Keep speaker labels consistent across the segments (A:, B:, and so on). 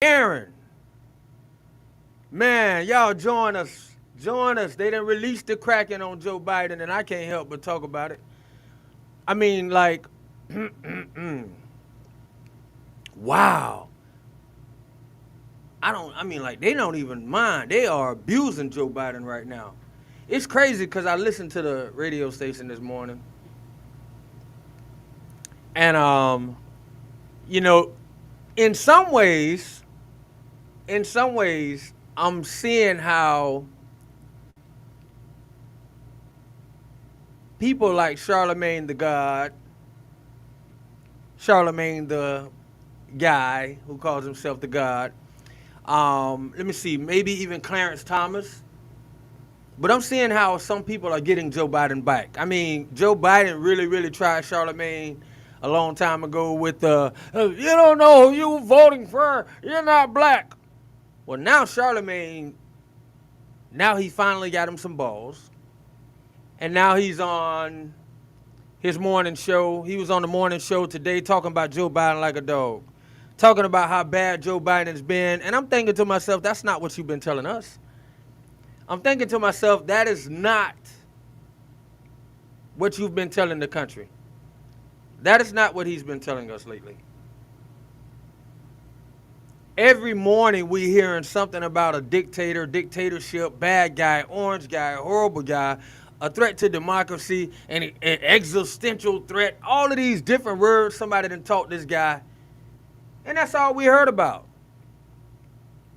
A: Aaron, man, y'all join us. Join us. They done released the Kraken on Joe Biden, and I can't help but talk about it. I mean, like, wow. Like, they don't even mind. They are abusing Joe Biden right now. It's crazy because I listened to the radio station this morning. And, you know, in some ways, I'm seeing how people like Charlemagne the God, Charlemagne the guy who calls himself the God, let me see, maybe even Clarence Thomas. But I'm seeing how some people are getting Joe Biden back. I mean, Joe Biden really tried Charlemagne a long time ago with the, you don't know who you voting for, you're not black. Well, now Charlemagne, now he finally got him some balls. And now he's on his morning show. He was on the morning show today talking about Joe Biden like a dog. Talking about how bad Joe Biden's been. And I'm thinking to myself, that's not what you've been telling us. I'm thinking to myself, that is not what you've been telling the country. That is not what he's been telling us lately. Every morning we hearing something about a dictator, dictatorship, bad guy, orange guy, horrible guy, a threat to democracy, an existential threat. All of these different words somebody done taught this guy. And that's all we heard about.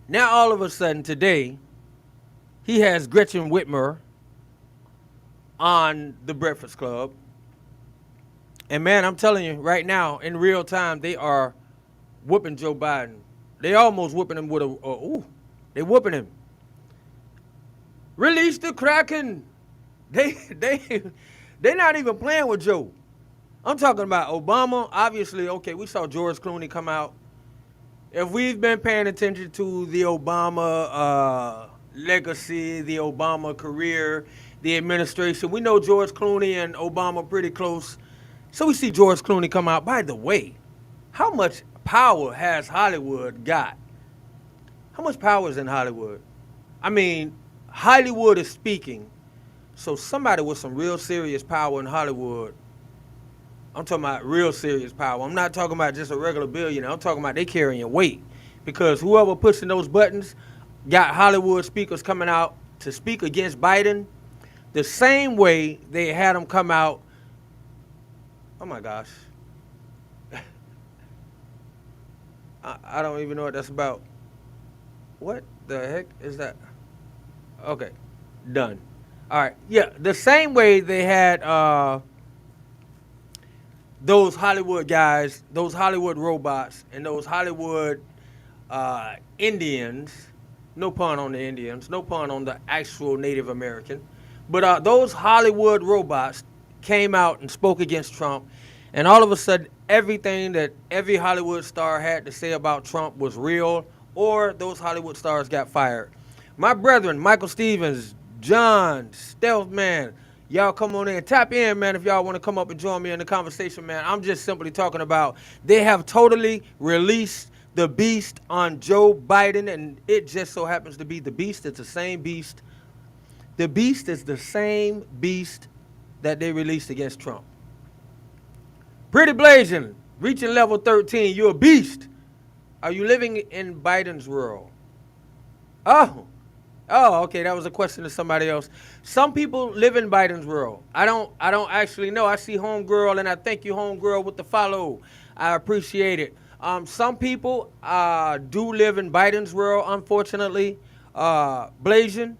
A: Now all of a sudden today, he has Gretchen Whitmer on the Breakfast Club. And man, I'm telling you right now, in real time, they are whooping Joe Biden. They almost whooping him with they whooping him. Release the Kraken. They're not even playing with Joe. I'm talking about Obama. Obviously, okay, we saw George Clooney come out. If we've been paying attention to the Obama legacy, the Obama career, the administration, we know George Clooney and Obama pretty close. So we see George Clooney come out. By the way, how much power has Hollywood got? How much power is in Hollywood? I mean, Hollywood is speaking. So somebody with some real serious power in Hollywood, I'm talking about real serious power. I'm not talking about just a regular billionaire. I'm talking about they carrying weight. Because whoever pushing those buttons got Hollywood speakers coming out to speak against Biden the same way they had them come out. Oh my gosh. I don't even know what that's about. What the heck is that? Okay, done. All right, yeah, the same way they had those Hollywood guys, those Hollywood robots, and those Hollywood Indians, no pun on the Indians, no pun on the actual Native American, but those Hollywood robots came out and spoke against Trump, and all of a sudden, everything that every Hollywood star had to say about Trump was real, or those Hollywood stars got fired. My brethren, Michael Stevens, John, Stealth Man, y'all come on in. Tap in, man, if y'all want to come up and join me in the conversation, man. I'm just simply talking about they have totally released the beast on Joe Biden, and it just so happens to be the beast. It's the same beast. The beast is the same beast that they released against Trump. Pretty blazing, reaching level 13, you're a beast. Are you living in Biden's world? Oh, okay, that was a question to somebody else. Some people live in Biden's world. I don't actually know. I see Homegirl, and I thank you, Homegirl, with the follow. I appreciate it. Some people do live in Biden's world, unfortunately, blazing.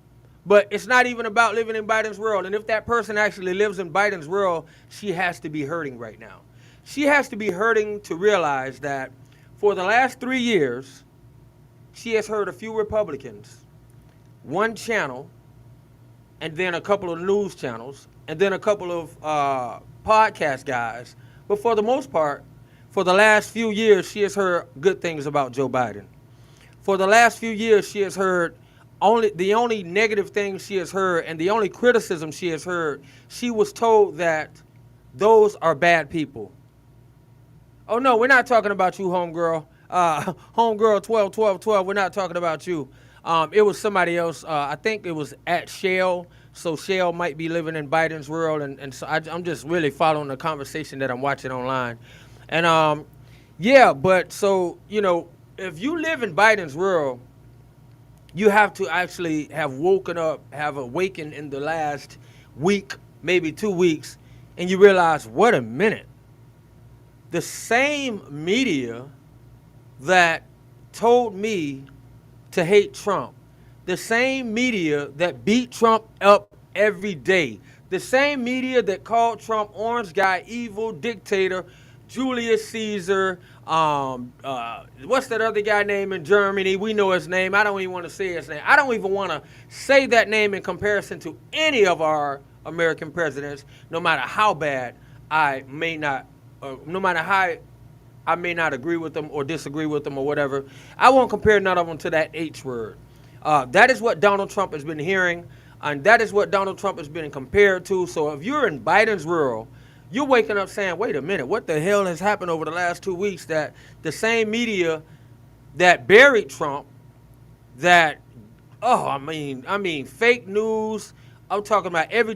A: But it's not even about living in Biden's world. And if that person actually lives in Biden's world, she has to be hurting right now. She has to be hurting to realize that for the last 3 years, she has heard a few Republicans, one channel, and then a couple of news channels, and then a couple of podcast guys. But for the most part, for the last few years, she has heard good things about Joe Biden. For the last few years, she has heard the only negative things she has heard and the only criticism she has heard, she was told that those are bad people. Oh, no, we're not talking about you, homegirl. Homegirl 12, 12, 12. We're not talking about you. It was somebody else. I think it was at Shell. So Shell might be living in Biden's world, and so I'm just really following the conversation that I'm watching online. And yeah, but so if you live in Biden's world, you have to actually have woken up, have awakened in the last week, maybe 2 weeks, and you realize, wait a minute, the same media that told me to hate Trump, the same media that beat Trump up every day, the same media that called Trump orange guy, evil dictator, Julius Caesar, what's that other guy name in Germany? We know his name. I don't even want to say his name. I don't even want to say that name in comparison to any of our American presidents, no matter how bad I may not, no matter how I may not agree with them or disagree with them or whatever. I won't compare none of them to that H word. That is what Donald Trump has been hearing, and that is what Donald Trump has been compared to. So if you're in Biden's world, you're waking up saying, wait a minute, what the hell has happened over the last 2 weeks that the same media that buried Trump, that, I mean, fake news. I'm talking about every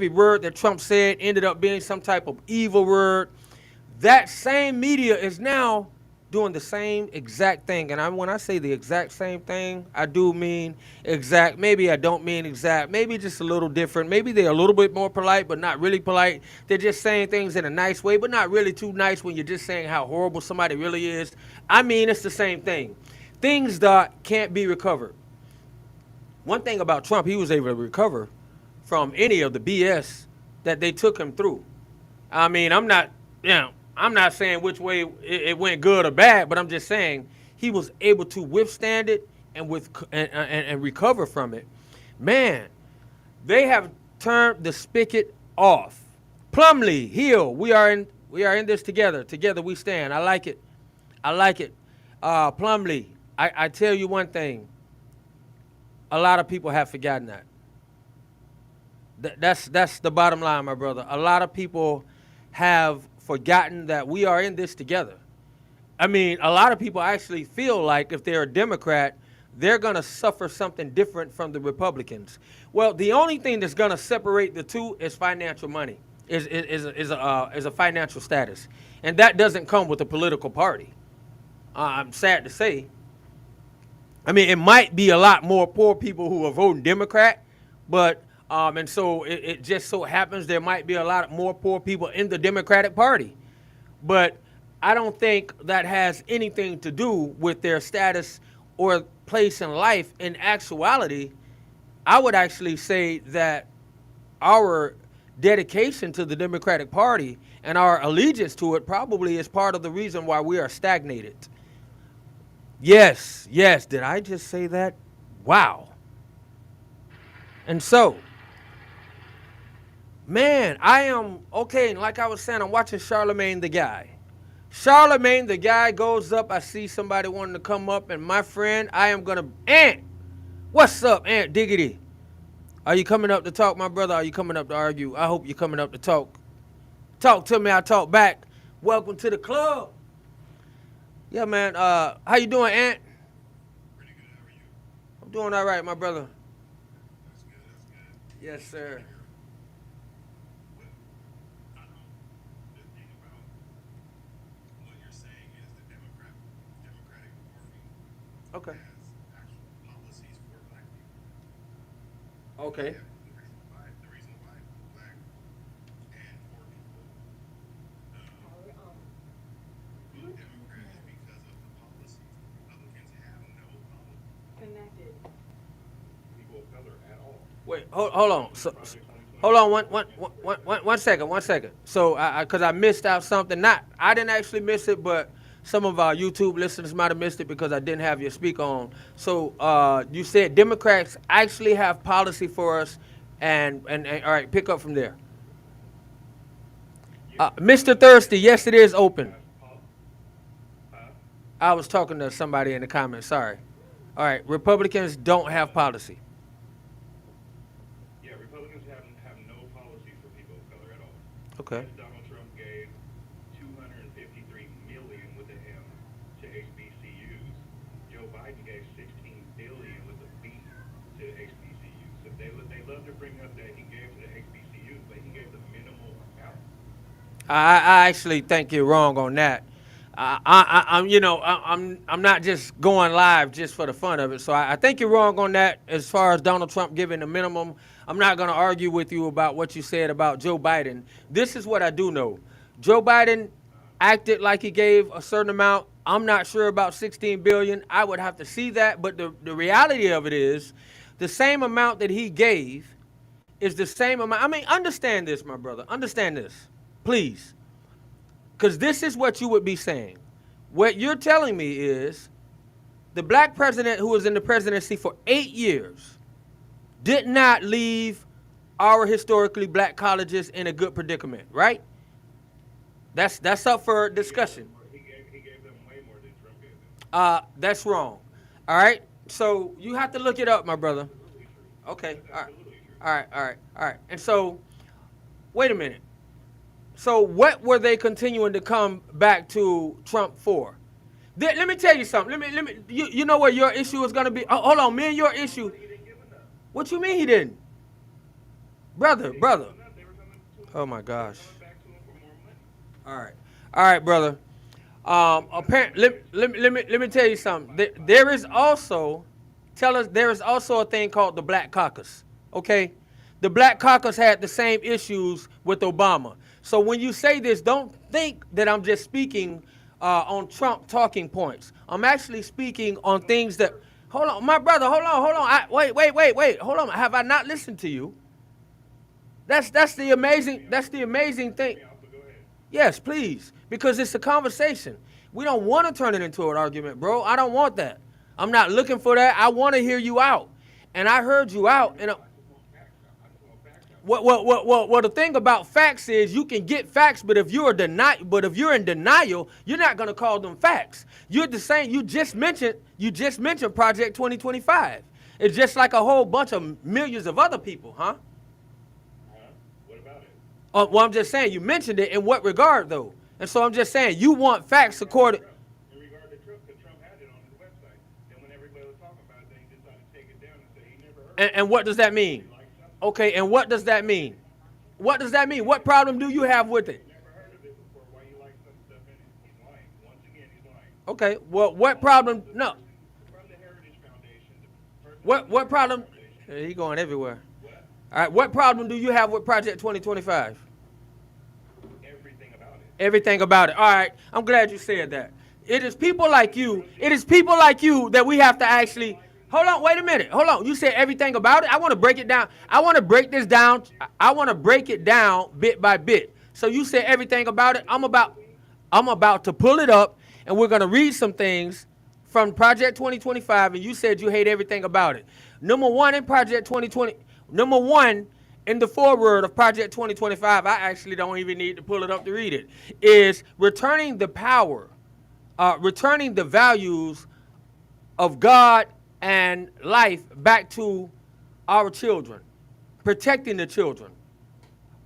A: word that Trump said ended up being some type of evil word. That same media is now doing the same exact thing. And when I say the exact same thing, I do mean exact. Maybe I don't mean exact. Maybe just a little different. Maybe they're a little bit more polite, but not really polite. They're just saying things in a nice way, but not really too nice when you're just saying how horrible somebody really is. I mean, it's the same thing. Things that can't be recovered. One thing about Trump, he was able to recover from any of the BS that they took him through. I mean, I'm not saying which way it went good or bad, but I'm just saying he was able to withstand it and recover from it. Man, they have turned the spigot off. Plumlee, Hill, we are in this together. Together we stand. I like it. Plumlee, I tell you one thing. A lot of people have forgotten that. That's the bottom line, my brother. A lot of people have forgotten that we are in this together. I mean, a lot of people actually feel like if they're a Democrat, they're going to suffer something different from the Republicans. Well, the only thing that's going to separate the two is financial money, is a financial status. And that doesn't come with a political party. I'm sad to say. I mean, it might be a lot more poor people who are voting Democrat, but and so it just so happens there might be a lot more poor people in the Democratic Party. But I don't think that has anything to do with their status or place in life. In actuality, I would actually say that our dedication to the Democratic Party and our allegiance to it probably is part of the reason why we are stagnated. Yes. Did I just say that? Wow. And so, man, I am, okay, like I was saying, I'm watching Charlemagne the Guy. Charlemagne the Guy goes up, I see somebody wanting to come up, and my friend, I am going to, Ant, what's up, Ant Diggity? Are you coming up to talk, my brother? Are you coming up to argue? I hope you're coming up to talk. Talk to me, I talk back. Welcome to the club. Yeah, man, how you doing, Ant?
B: Pretty good. How are you?
A: I'm doing all right, my brother.
B: That's good. That's good.
A: Yes, sir.
B: What, I don't. The thing about what you're saying is the Democratic Party
A: Okay.
B: has actual policies for black people.
A: Okay.
B: Yeah, the reason why black and poor people vote Democrat is because of the policies. Republicans have no policy.
C: Connected.
B: People of color at all.
A: Wait, hold on. So,
B: Project
A: hold on
B: 2020.
A: 1 second. So, because I missed out something. I didn't actually miss it, but some of our YouTube listeners might have missed it because I didn't have your speak on. So, you said Democrats actually have policy for us, and all right, pick up from there.
B: Yeah,
A: Mr. Thirsty,
B: Republicans
A: yes, it is open.
B: have huh?
A: I was talking to somebody in the comments. Sorry. All right, Republicans don't have policy.
B: Yeah, Republicans have no policies for people of color at all.
A: Okay.
B: Yes, Donald Trump gave 253 million with an M to gave 16 billion with a B to HBCUs. So they love to bring up that he gave to the HBCUs, but he gave the minimal amount.
A: I actually think you're wrong on that. I'm, I'm not just going live just for the fun of it. So I think you're wrong on that. As far as Donald Trump giving the minimum, I'm not going to argue with you about what you said about Joe Biden. This is what I do know: Joe Biden acted like he gave a certain amount. I'm not sure about 16 billion. I would have to see that. But the reality of it is, the same amount that he gave is the same amount. I mean, understand this, my brother. Understand this, please. Because this is what you would be saying. What you're telling me is the black president who was in the presidency for 8 years did not leave our historically black colleges in a good predicament, right? That's up for discussion.
B: He gave them way more than Trump gave them.
A: That's wrong. All right. So you have to look it up, my brother.
B: Absolutely true.
A: Okay.
B: That's
A: All right.
B: absolutely true.
A: All right. All right. All right. And so, wait a minute. So what were they continuing to come back to Trump for? Let me tell you something. You know what your issue is going to be? Oh, hold on, me and your issue.
B: He didn't give enough.
A: What you mean he didn't? Brother,
B: They
A: brother.
B: gave enough. They were coming to him.
A: Oh my
B: They were
A: gosh.
B: coming back to him for more money.
A: All right, brother. Apparently, let me tell you something. There is also, there is also a thing called the Black Caucus. Okay, the Black Caucus had the same issues with Obama. So when you say this, don't think that I'm just speaking on Trump talking points. I'm actually speaking on things that. Hold on, my brother. Hold on. Wait. Hold on. Have I not listened to you? That's the amazing thing.
B: Yeah, but go ahead.
A: Yes, please, because it's a conversation. We don't want to turn it into an argument, bro. I don't want that. I'm not looking for that. I want to hear you out, and I heard you out. And
B: I just want facts. I just want facts.
A: what the thing about facts is you can get facts, but if you're in denial, you're not gonna call them facts. You're the same. You just mentioned Project 2025. It's just like a whole bunch of millions of other people, huh?
B: Huh? What about it?
A: Well, I'm just saying you mentioned it in what regard though, and so I'm just saying you want facts according.
B: In regard to Trump, because Trump had it on his website. Then when everybody was talking about it, then he decided to take it down and say he never heard
A: And what does that mean?
B: He liked something.
A: Okay, and what does that mean? What does that mean? What problem do you have with it?
B: Never heard of it before. Why you like some stuff in it? He's lying. Once again, he's lying.
A: Okay, well, what problem? No,
B: From the Heritage Foundation, the person
A: what problem?
B: Foundation.
A: He going everywhere.
B: What?
A: All right, what problem do you have with Project 2025?
B: Everything about it.
A: Everything about it. All right, I'm glad you said that. It is people like you. It is people like you that we have to actually. Hold on, wait a minute. Hold on. You said everything about it. I want to break it down. I want to break this down. I want to break it down bit by bit. So you said everything about it. I'm about to pull it up, and we're gonna read some things from Project 2025. And you said you hate everything about it. Number one in Project 2020. Number one in the foreword of Project 2025. I actually don't even need to pull it up to read it. Is returning the power, returning the values of God and life back to our children, protecting the children,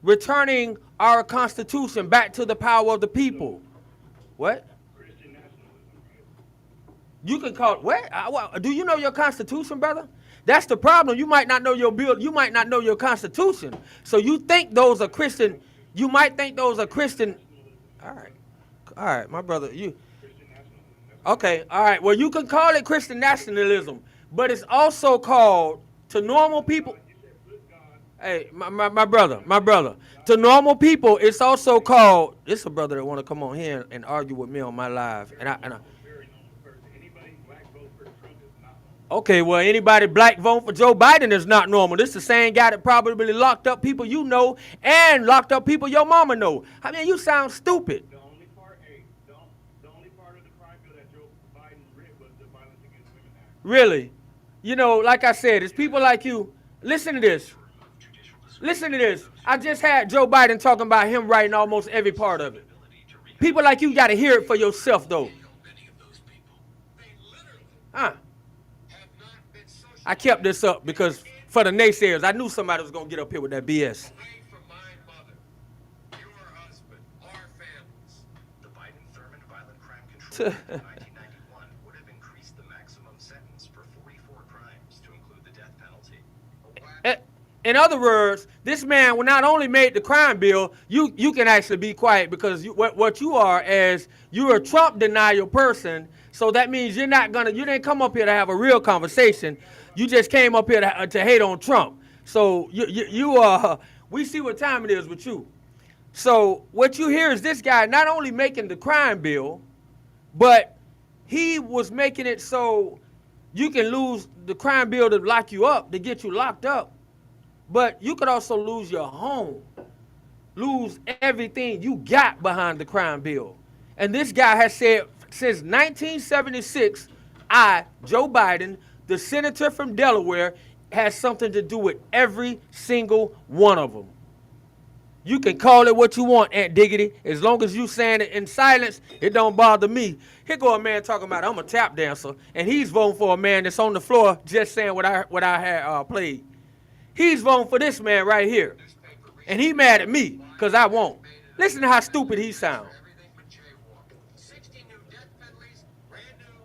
A: returning our Constitution back to the power of the people. What?
B: Christian nationalism, right?
A: You can call it what? Do you know your Constitution, brother? That's the problem. You might not know your bill. You might not know your Constitution. So you think those are Christian. You might think those are Christian. All right, my brother.
B: Christian nationalism.
A: Okay, all right. Well, you can call it Christian nationalism, but it's also called to normal people.
B: You said put God.
A: Hey, my brother. To normal people, it's also called. This a brother that want to come on here and argue with me on my live, and I.
B: Very normal person. Anybody black vote for Trump is not normal.
A: Okay, well, anybody black vote for Joe Biden is not normal. This is the same guy that probably locked up people you know and locked up people your mama know. I mean, you sound stupid.
B: The only part, the only part of the crime bill that Joe Biden read was the Violence Against Women Act.
A: Really. You know, like I said, it's people like you. Listen to this. Listen to this. I just had Joe Biden talking about him writing almost every part of it. People like you got to hear it for yourself, though. Huh? I kept this up because for the naysayers, I knew somebody was going to get up here with that BS.
C: Away from my mother, your husband, our families. The Biden-Thurmond Violent Crime Control Act of 1991 would have increased the maximum sentence
A: In other words, this man will not only made the crime bill, you can actually be quiet because what you are as you're a Trump denial person. So that means you didn't come up here to have a real conversation. You just came up here to hate on Trump. So we see what time it is with you. So what you hear is this guy not only making the crime bill, but he was making it so you can lose the crime bill to lock you up, to get you locked up. But you could also lose your home, lose everything you got behind the crime bill. And this guy has said since 1976, Joe Biden, the senator from Delaware, has something to do with every single one of them. You can call it what you want, Aunt Diggity. As long as you saying it in silence, it don't bother me. Here go a man talking about I'm a tap dancer, and he's voting for a man that's on the floor just saying what I had played. He's voting for this man right here. And he mad at me because I won't. Listen to how stupid he sounds.
C: 60 new death penalties, brand new,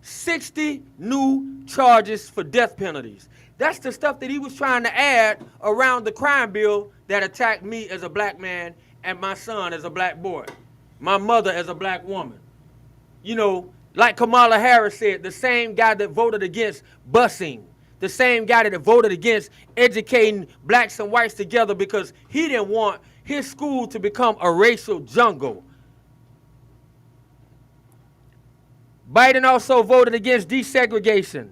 A: 60 new charges for death penalties. That's the stuff that he was trying to add around the crime bill that attacked me as a black man and my son as a black boy, my mother as a black woman. You know, like Kamala Harris said, the same guy that voted against busing, the same guy that voted against educating blacks and whites together because he didn't want his school to become a racial jungle. Biden also voted against desegregation,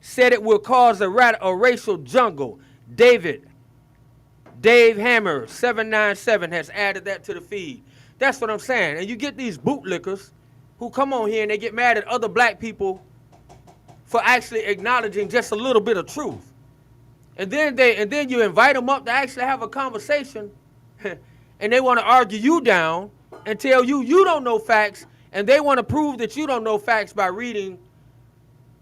A: said it will cause a racial jungle. Dave Hammer 797 has added that to the feed. That's what I'm saying. And you get these bootlickers who come on here and they get mad at other black people for actually acknowledging just a little bit of truth. And then you invite them up to actually have a conversation and they want to argue you down and tell you don't know facts, and they want to prove that you don't know facts by reading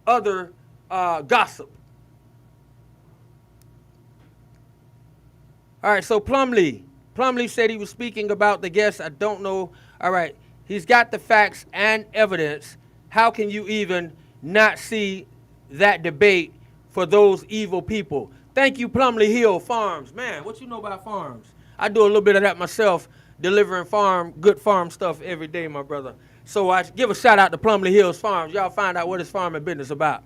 A: other gossip. All right, so Plumlee said he was speaking about the guest. I don't know. All right, he's got the facts and evidence. How can you even not see that debate for those evil people? Thank you, Plumlee Hill Farms. Man, what you know about farms? I do a little bit of that myself, delivering good farm stuff every day, my brother. So I give a shout out to Plumlee Hills Farms. Y'all find out what his farming business about.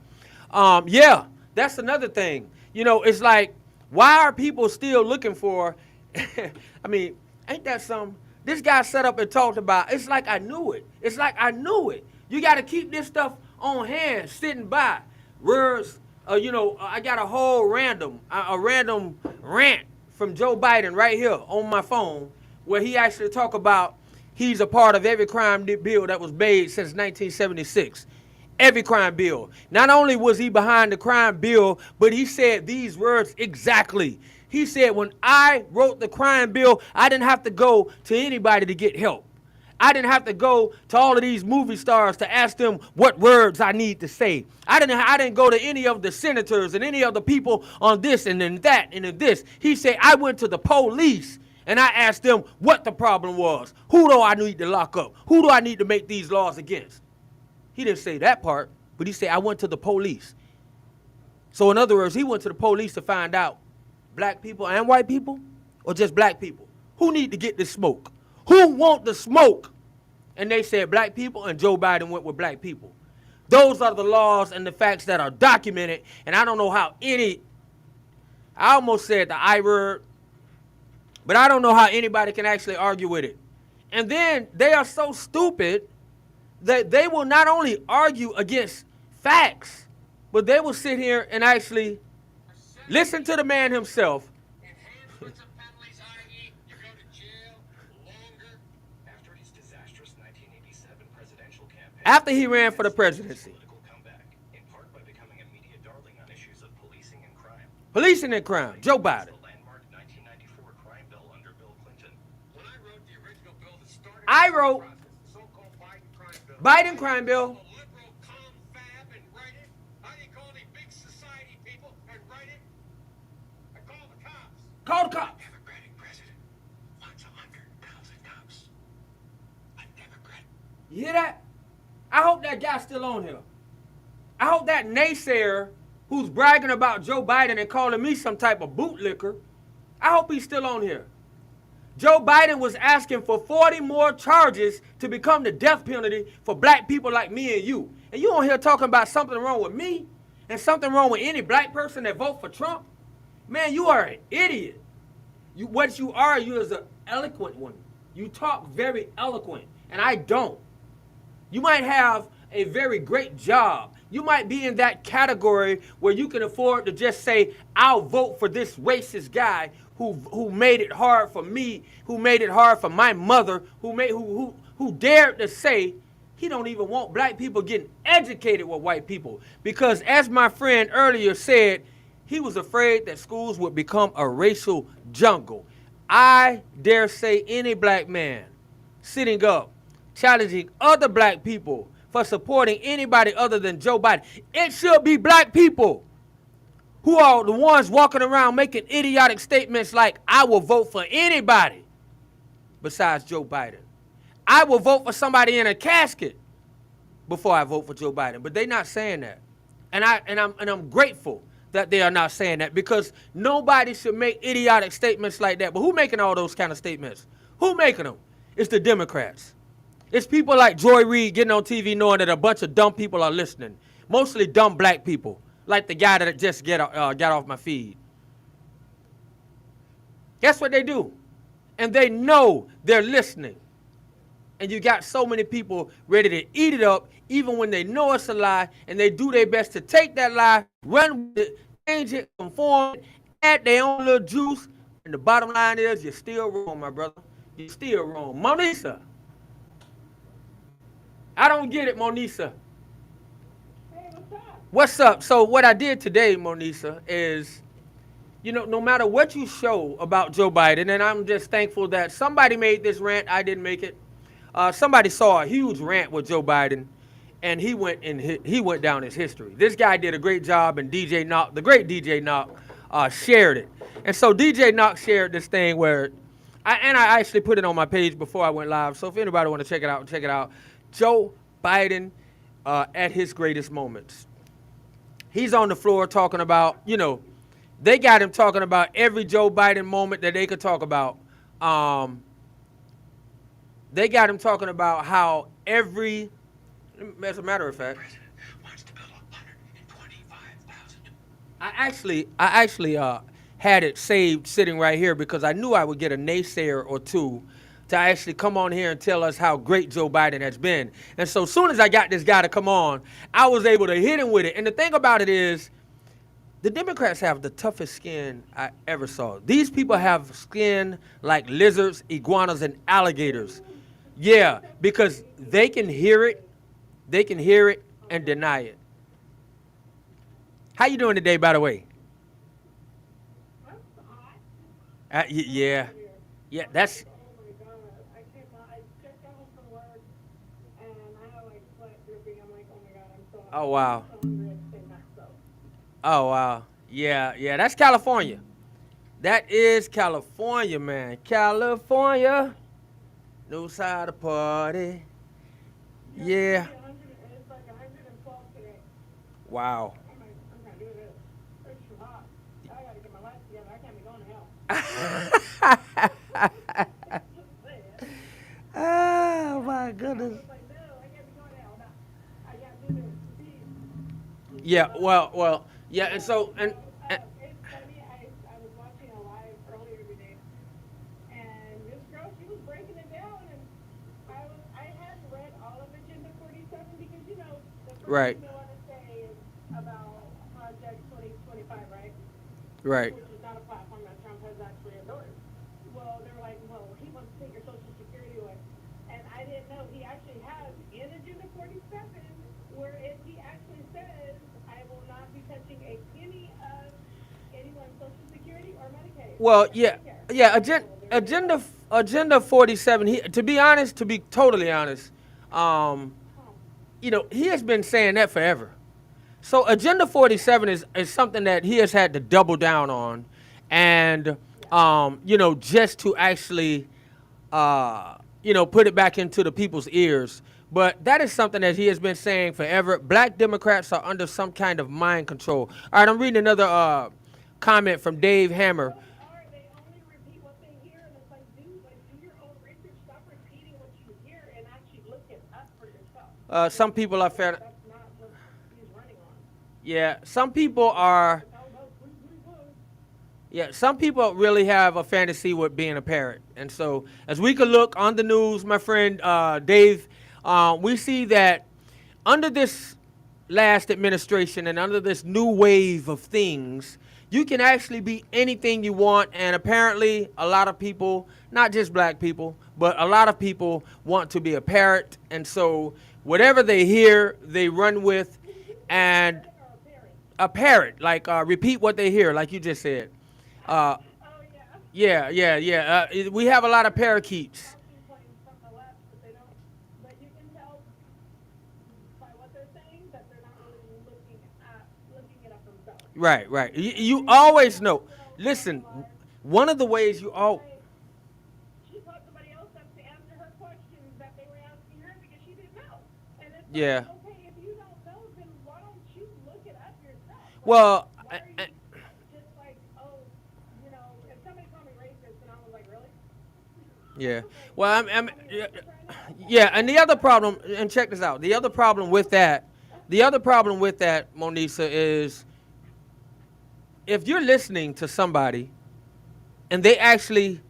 A: Yeah, that's another thing. You know, it's like, why are people still looking for, I mean, ain't that something? This guy set up and talked about, it's like I knew it. It's like I knew it. You got to keep this stuff on hand, sitting by. Words, I got a whole random rant from Joe Biden right here on my phone where he actually talk about he's a part of every crime bill that was made since 1976. Every crime bill. Not only was he behind the crime bill, but he said these words exactly. He said, when I wrote the crime bill, I didn't have to go to anybody to get help. I didn't have to go to all of these movie stars to ask them what words I need to say. I didn't go to any of the senators and any of the people on this and then that and then this. He said, I went to the police and I asked them what the problem was. Who do I need to lock up? Who do I need to make these laws against? He didn't say that part, but he said, I went to the police. So in other words, he went to the police to find out black people and white people or just black people. Who need to get this smoke? Who want the smoke? And they said black people, and Joe Biden went with black people. Those are the laws and the facts that are documented, and I don't know how I almost said the I word, but I don't know how anybody can actually argue with it. And then they are so stupid that they will not only argue against facts, but they will sit here and actually listen to the man himself.
C: enhancements of penalties, i.e., you go to jail longer. After his disastrous 1987 presidential campaign,
A: After he ran for the presidency.
C: political comeback, in part by becoming a media darling on issues of policing and crime.
A: Policing and crime, Joe Biden.
C: The landmark 1994 crime bill under Bill Clinton. When I wrote the original bill that started
A: I wrote
C: the so-called Biden crime bill.
A: Biden crime bill.
C: A liberal confab and write it. I didn't call any big society people and write it. I called the cops.
A: Call the cops.
C: Democratic president wants 100,000 cops. A Democrat.
A: You hear that? I hope that guy's still on here. I hope that naysayer who's bragging about Joe Biden and calling me some type of bootlicker. I hope he's still on here. Joe Biden was asking for 40 more charges to become the death penalty for black people like me and you. And you on here talking about something wrong with me and something wrong with any black person that vote for Trump? Man, you are an idiot. What you are is an eloquent one. You talk very eloquent, and I don't. You might have a very great job. You might be in that category where you can afford to just say, I'll vote for this racist guy who made it hard for me, who made it hard for my mother, who dared to say he don't even want black people getting educated with white people. Because as my friend earlier said, he was afraid that schools would become a racial jungle. I dare say any black man sitting up, challenging other black people for supporting anybody other than Joe Biden. It should be black people who are the ones walking around making idiotic statements like, I will vote for anybody besides Joe Biden. I will vote for somebody in a casket before I vote for Joe Biden. But they're not saying that. And I'm grateful that they are not saying that, because nobody should make idiotic statements like that. But who making all those kind of statements? Who making them? It's the Democrats. It's people like Joy Reid getting on TV knowing that a bunch of dumb people are listening. Mostly dumb black people, like the guy that just got off my feed. That's what they do. And they know they're listening. And you got so many people ready to eat it up, even when they know it's a lie, and they do their best to take that lie, run with it, change it, conform it, add their own little juice. And the bottom line is, you're still wrong, my brother. You're still wrong. Monisa. I don't get it, Monisa.
D: Hey, what's up?
A: What's up? So what I did today, Monisa, is, no matter what you show about Joe Biden, and I'm just thankful that somebody made this rant, I didn't make it. Somebody saw a huge rant with Joe Biden, and he went down his history. This guy did a great job, and DJ Knock, the great DJ Knock, shared it. And so DJ Knock shared this thing where, I actually put it on my page before I went live. So if anybody want to check it out, check it out. Joe Biden at his greatest moments. He's on the floor talking about, they got him talking about every Joe Biden moment that they could talk about. They got him talking about how every, as a matter of fact,
C: Wants to build 125,000.
A: I actually had it saved sitting right here because I knew I would get a naysayer or two to actually come on here and tell us how great Joe Biden has been. And so as soon as I got this guy to come on, I was able to hit him with it. And the thing about it is, the Democrats have the toughest skin I ever saw. These people have skin like lizards, iguanas, and alligators. Yeah, because they can hear it and deny it. How you doing today, by the way? Yeah, that's,
D: Oh my God. I just got home from work and I have like sweat dripping. I'm like, oh my God, I'm so
A: oh wow.
D: so hungry at the same time, so.
A: Oh, wow. Yeah, that's California. That is California, man. California knows how to party. Yeah.
D: It's like 112 today.
A: Wow.
D: I'm gonna do this. It's too hot. I gotta get my life together. I can't be going to hell.
A: Oh, my goodness.
D: It's like, no, I can't be going to hell. No. I gotta do this.
A: Yeah, well, yeah, and so, and
D: It's funny, I was watching a live earlier today, and this girl, she was breaking it down, and I hadn't read all of Agenda 47 because, the first
A: Right.
D: thing they want to say is about Project 2025, right?
A: right.
D: Which is not a platform that Trump has actually endorsed. Well, they were like, well, he wants to take your Social Security away. And I didn't know he actually has in Agenda 47 where he actually says, I will not be touching a penny of anyone's Social Security or Medicaid.
A: Well, yeah, Agenda 47, to be honest, to be totally honest, he has been saying that forever. So Agenda 47 is something that he has had to double down on, and just to actually, put it back into the people's ears. But that is something that he has been saying forever. Black Democrats are under some kind of mind control. All right, I'm reading another comment from Dave Hammer.
D: Are they only repeat what they hear, and it's like do your own research. Stop repeating what you hear and actually look it up for yourself.
A: Some people are fair.
D: That's not what he's running on.
A: Yeah, some people are.
D: Oh no, please.
A: Yeah, some people really have a fantasy with being a parrot. And so, as we could look on the news, my friend Dave, we see that under this last administration and under this new wave of things, you can actually be anything you want. And apparently, a lot of people, not just black people, but a lot of people want to be a parrot. And so, whatever they hear, they run with. And a parrot, like repeat what they hear, like you just said.
D: Oh yeah.
A: Yeah. We have a lot of parakeets.
D: Talking points from the left, but they don't. But you can tell by what they're saying that they're not really looking it up themselves.
A: Right. You always know. Listen, one of the ways you all.
D: She called somebody else up to answer her questions that they were asking her because she didn't know. And it's
A: Yeah.
D: like, okay, if you don't know, then why don't you look it up yourself? Like,
A: Well,
D: why are you just like, oh, if somebody called me racist, and I was like, really?
A: yeah. Well, yeah. And the other problem, and check this out. The other problem with that, Monisa, is if you're listening to somebody and they actually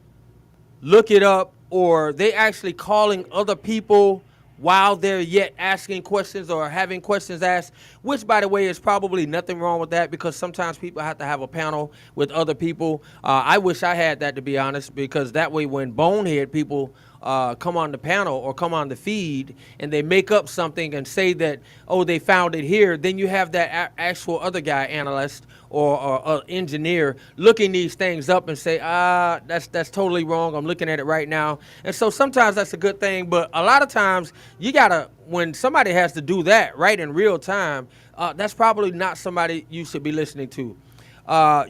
A: look it up or they actually calling other people while they're yet asking questions or having questions asked, which, by the way, is probably nothing wrong with that because sometimes people have to have a panel with other people. I wish I had that, to be honest, because that way when bonehead people come on the panel or come on the feed and they make up something and say that, oh, they found it here, then you have that actual other guy, analyst or engineer, looking these things up and say, that's totally wrong. I'm looking at it right now. And so sometimes that's a good thing, but a lot of times you gotta, when somebody has to do that right in real time, that's probably not somebody you should be listening to.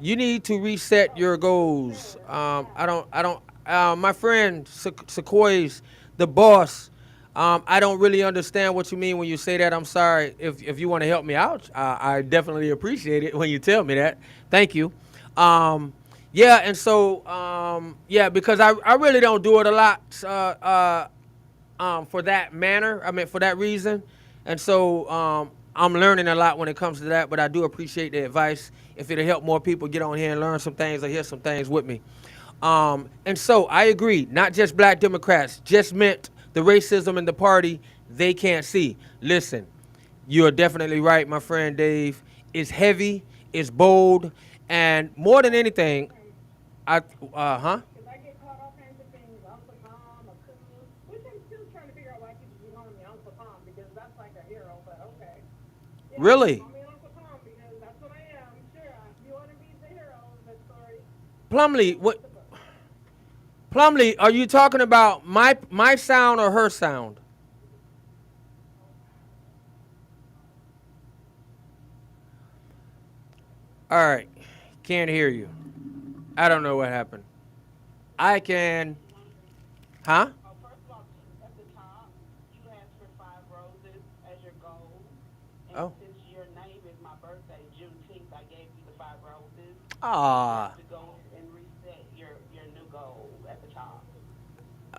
A: You need to reset your goals. My friend Sequoia's the boss. I don't really understand what you mean when you say that. I'm sorry. If you want to help me out, I definitely appreciate it when you tell me that. Thank you. And so, because I really don't do it a lot for that manner. I mean, for that reason. And so I'm learning a lot when it comes to that, but I do appreciate the advice. If it'll help more people get on here and learn some things or hear some things with me. And so I agree, not just black Democrats, just meant the racism in the party they can't see. Listen, you're definitely right, my friend Dave. It's heavy, it's bold, and more than anything,
D: Because I get caught all kinds of things, Uncle Tom, a coon, which I'm still trying to figure out why people keep calling me Uncle Tom, because that's like a hero, but okay. Yeah,
A: Really?
D: call me Uncle Tom, because that's what I am. Sure, if you want to be the hero of the story.
A: Plumley, are you talking about my sound or her sound? All right, can't hear you. I don't know what happened. I can, huh?
E: First of all, at the top, you asked for 5 roses as your goal. And
A: Oh.
E: since your name is my birthday, Juneteenth, I gave you the 5 roses.
A: Ah.
E: To go and reset your new goal at the top.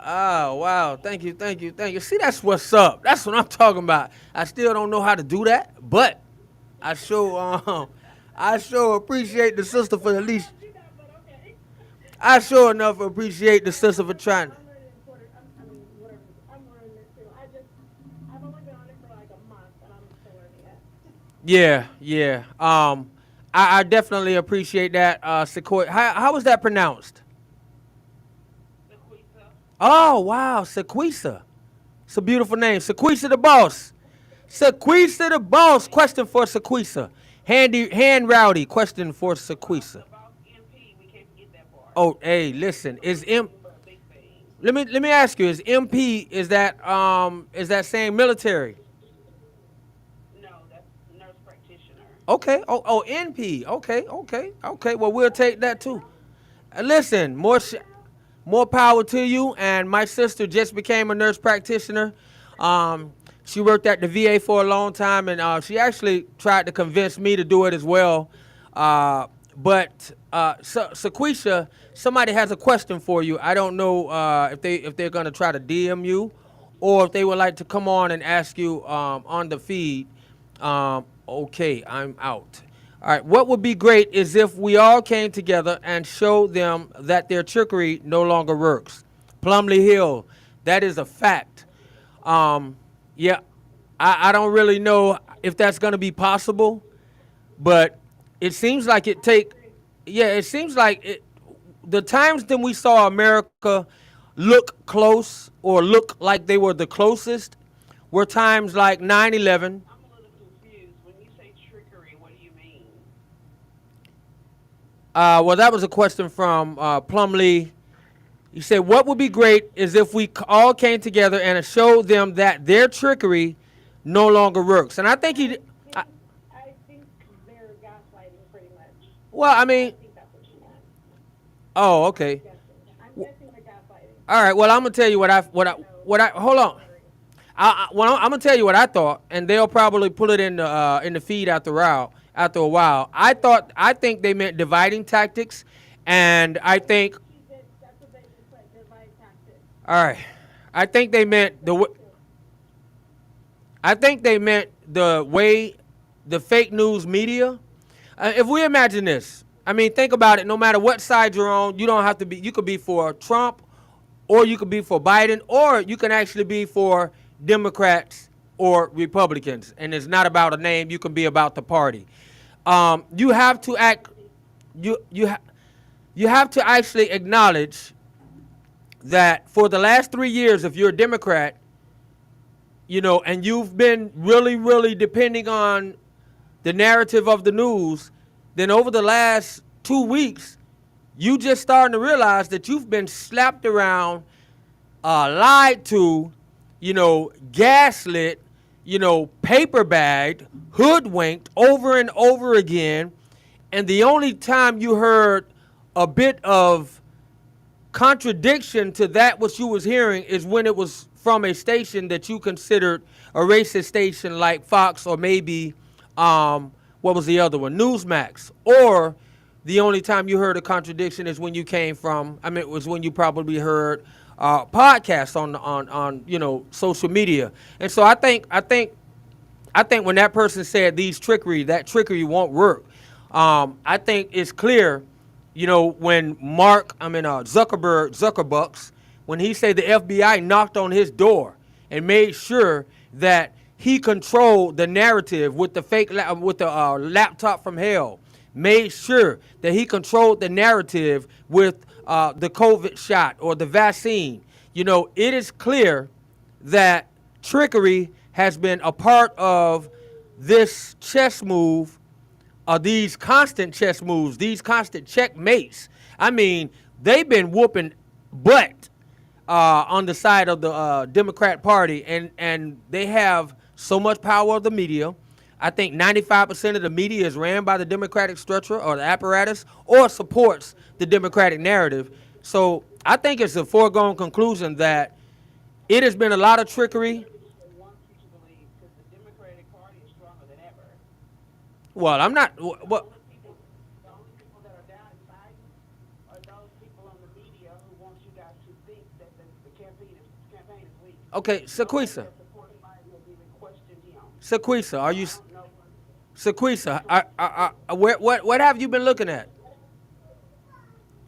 A: Oh, wow. Thank you. See, that's what's up. That's what I'm talking about. I still don't know how to do that, but I sure appreciate the sister for at least. I sure enough appreciate the sister for trying.
D: I'm learning it too. I've only been on it for like a month, and I'm still learning it.
A: Yeah. I definitely appreciate that, Sequoia. How was that pronounced?
E: Sequisa.
A: Oh, wow, Sequisa. It's a beautiful name. Sequisa the boss. Sequisa the boss. Question for Sequisa. Hand rowdy. Question for Sequisa.
E: About MP, we can't forget that part.
A: Oh, hey, listen. Is M?
E: But a big thing.
A: Let me ask you. Is MP? Is that saying military?
E: No, that's nurse practitioner.
A: Okay. Oh, NP. Okay. Well, we'll take that too. Listen, more power to you. And my sister just became a nurse practitioner. She worked at the VA for a long time, and she actually tried to convince me to do it as well. But Sequisha, somebody has a question for you. I don't know if they're gonna try to DM you, or if they would like to come on and ask you on the feed. Okay, I'm out. All right. What would be great is if we all came together and showed them that their trickery no longer works. Plumley Hill, that is a fact. Yeah, I don't really know if that's going to be possible, but it seems like it seems like the times that we saw America look close or look like they were the closest were times like 9/11.
E: I'm a little confused. When you say trickery, what do you mean?
A: Well, that was a question from Plumley. He said, "What would be great is if we all came together and showed them that their trickery no longer works." And I think he, I,
D: I think they're gaslighting pretty much.
A: well, I
D: I
A: mean,
D: think that's what she meant.
A: oh, okay,
D: Guessing. I'm guessing they're gaslighting.
A: all right. Well, I'm gonna tell you what I hold on. I'm gonna tell you what I thought, and they'll probably pull it in the feed after a while. I think they meant dividing tactics, and I think,
D: She did, that's what they just said, divide tactics.
A: all right, I think they meant I think they meant the way the fake news media. If we imagine this, I mean, think about it. No matter what side you're on, you don't have to be. You could be for Trump, or you could be for Biden, or you can actually be for Democrats or Republicans. And it's not about a name. You can be about the party. You have to act. You have to actually acknowledge that for the last 3 years, if you're a Democrat, and you've been really, really depending on the narrative of the news, then over the last 2 weeks, you just starting to realize that you've been slapped around, lied to, gaslit, paper bagged, hoodwinked over and over again. And the only time you heard a bit of contradiction to that what you was hearing is when it was from a station that you considered a racist station like Fox, or maybe what was the other one, Newsmax. Or the only time you heard a contradiction is when you came from, it was when you probably heard podcasts on social media. And so I think when that person said that trickery won't work, I think it's clear, when Zuckerbucks, when he said the FBI knocked on his door and made sure that he controlled the narrative with the laptop from hell, made sure that he controlled the narrative with the COVID shot or the vaccine. It is clear that trickery has been a part of this chess move, these constant chess moves, these constant checkmates. I mean, they've been whooping butt on the side of the Democrat Party, and they have so much power of the media. I think 95% of the media is ran by the Democratic structure or the apparatus, or supports the Democratic narrative. So I think it's a foregone conclusion that it has been a lot of trickery.
E: They want you to believe because the Democratic Party is stronger than ever.
A: Well, I'm not.
E: The
A: What?
E: only people that are down Biden are those people on the media who want you guys to think that the campaign is weak.
A: Okay, Sequisa.
E: That support Biden has even questioned him.
A: Sequisa, are you?
E: No,
A: Sequisa, what have you been looking at?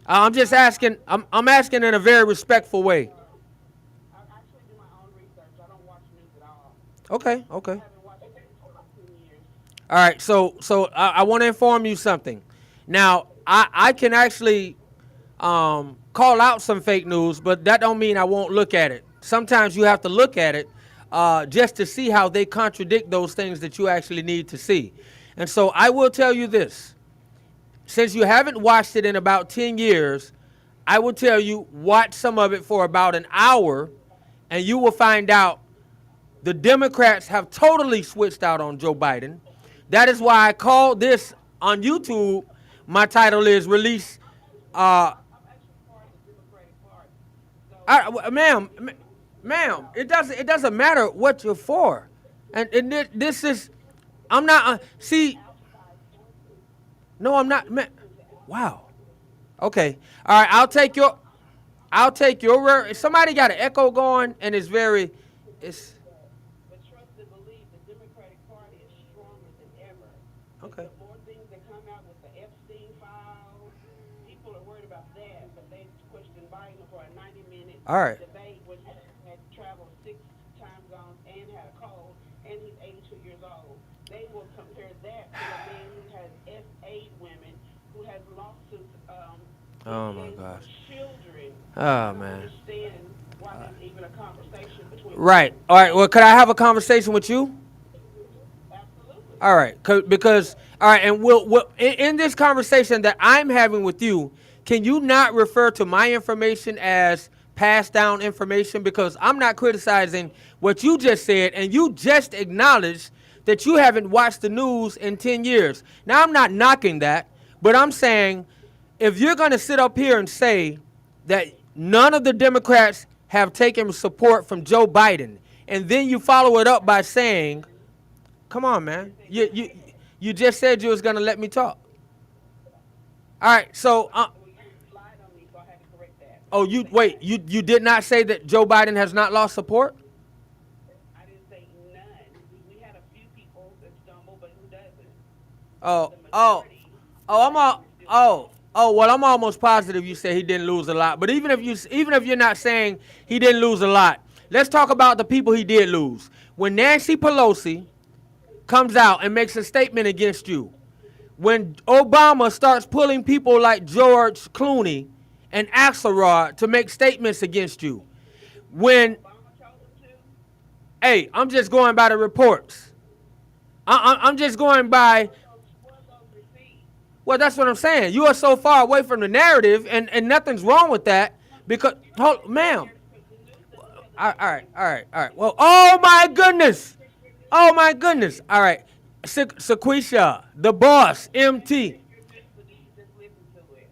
A: I'm just asking. I'm asking in a very respectful way.
E: I actually do my own research. I don't watch news at all.
A: Okay.
E: I haven't watched it for about 10 years.
A: All right. So I want to inform you something. Now I can actually call out some fake news, but that don't mean I won't look at it. Sometimes you have to look at it just to see how they contradict those things that you actually need to see. And so I will tell you this. Since you haven't watched it in about 10 years, I will tell you, watch some of it for about an hour, and you will find out the Democrats have totally switched out on Joe Biden. That is why I called this on YouTube. My title is Release.
E: I'm actually part of the Democratic Party. So
A: Ma'am, ma'am, it doesn't matter what you're for, and this is, I'm not. See, no, I'm not. Wow. Okay. All right. I'll take your word. Somebody got an echo going, and it's very. It's
E: But trust and believe the Democratic Party is stronger than ever.
A: okay.
E: The more things that come out with the Epstein files, people are worried about that. But they questioned Biden for a 90-minute
A: All right.
E: debate when he had traveled 6 time zones and had a cold, and he's 82 years old. They will compare that to a man who has S8 women, who has lawsuits.
A: Oh my
E: for
A: gosh.
E: children.
A: Oh
E: I don't
A: man.
E: understand why there's even a conversation between.
A: Right. All right. Well, could I have a conversation with you?
E: Absolutely.
A: All right. Because all right, and we'll in this conversation that I'm having with you, can you not refer to my information as passed down information? Because I'm not criticizing what you just said, and you just acknowledged that you haven't watched the news in 10 years. Now, I'm not knocking that, but I'm saying if you're going to sit up here and say that none of the Democrats have taken support from Joe Biden, and then you follow it up by saying, come on, man, you just said you was going to let me talk. All right, so
E: Well, you lied on me, so I had to correct that.
A: oh, you did not say that Joe Biden has not lost support?
E: I didn't say none. We had a few people that stumble, but who doesn't?
A: Oh,
E: The
A: oh,
E: majority.
A: oh, well, I'm almost positive you said he didn't lose a lot. But even if you're not saying he didn't lose a lot, let's talk about the people he did lose. When Nancy Pelosi comes out and makes a statement against you, when Obama starts pulling people like George Clooney and Axelrod to make statements against you, when,
E: Obama told them to.
A: hey, I'm just going by the reports. I'm just going by.
E: What are those receipts?
A: Well, that's what I'm saying. You are so far away from the narrative, and nothing's wrong with that. Because, ma'am. All right. Well, oh my goodness. Oh my goodness. All right. Sequisha, the boss, MT.
E: You're just listen to it.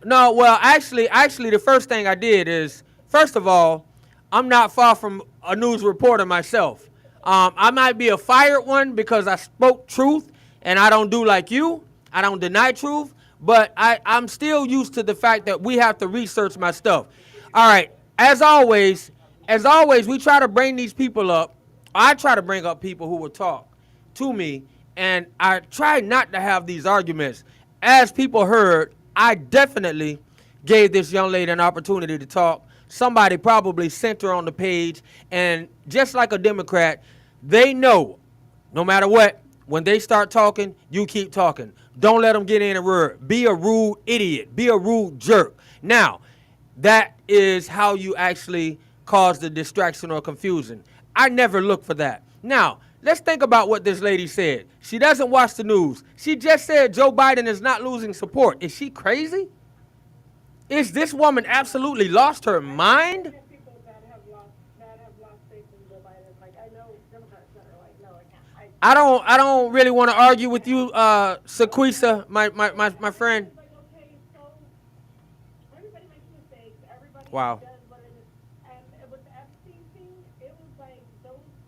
A: No. Well, actually, the first thing I did is, first of all, I'm not far from a news reporter myself. I might be a fired one because I spoke truth, and I don't do like you. I don't deny truth, but I'm still used to the fact that we have to research my stuff. All right. As always, we try to bring these people up. I try to bring up people who will talk to me, and I try not to have these arguments. As people heard, I definitely gave this young lady an opportunity to talk. Somebody probably sent her on the page, and just like a Democrat, they know no matter what, when they start talking, you keep talking. Don't let them get in a word. Be a rude idiot. Be a rude jerk. Now, that is how you actually cause the distraction or confusion. I never look for that. Now, let's think about what this lady said. She doesn't watch the news. She just said Joe Biden is not losing support. Is she crazy? Is this woman absolutely lost her mind?
D: There are people that have lost faith in Joe Biden. Like, I know Democrats that are like, no, I can't.
A: I don't really want to argue with you, Sequisa, my friend.
D: Like, okay, so everybody makes mistakes. Everybody
A: Wow.
D: does what it is. And with the Epstein thing, it was like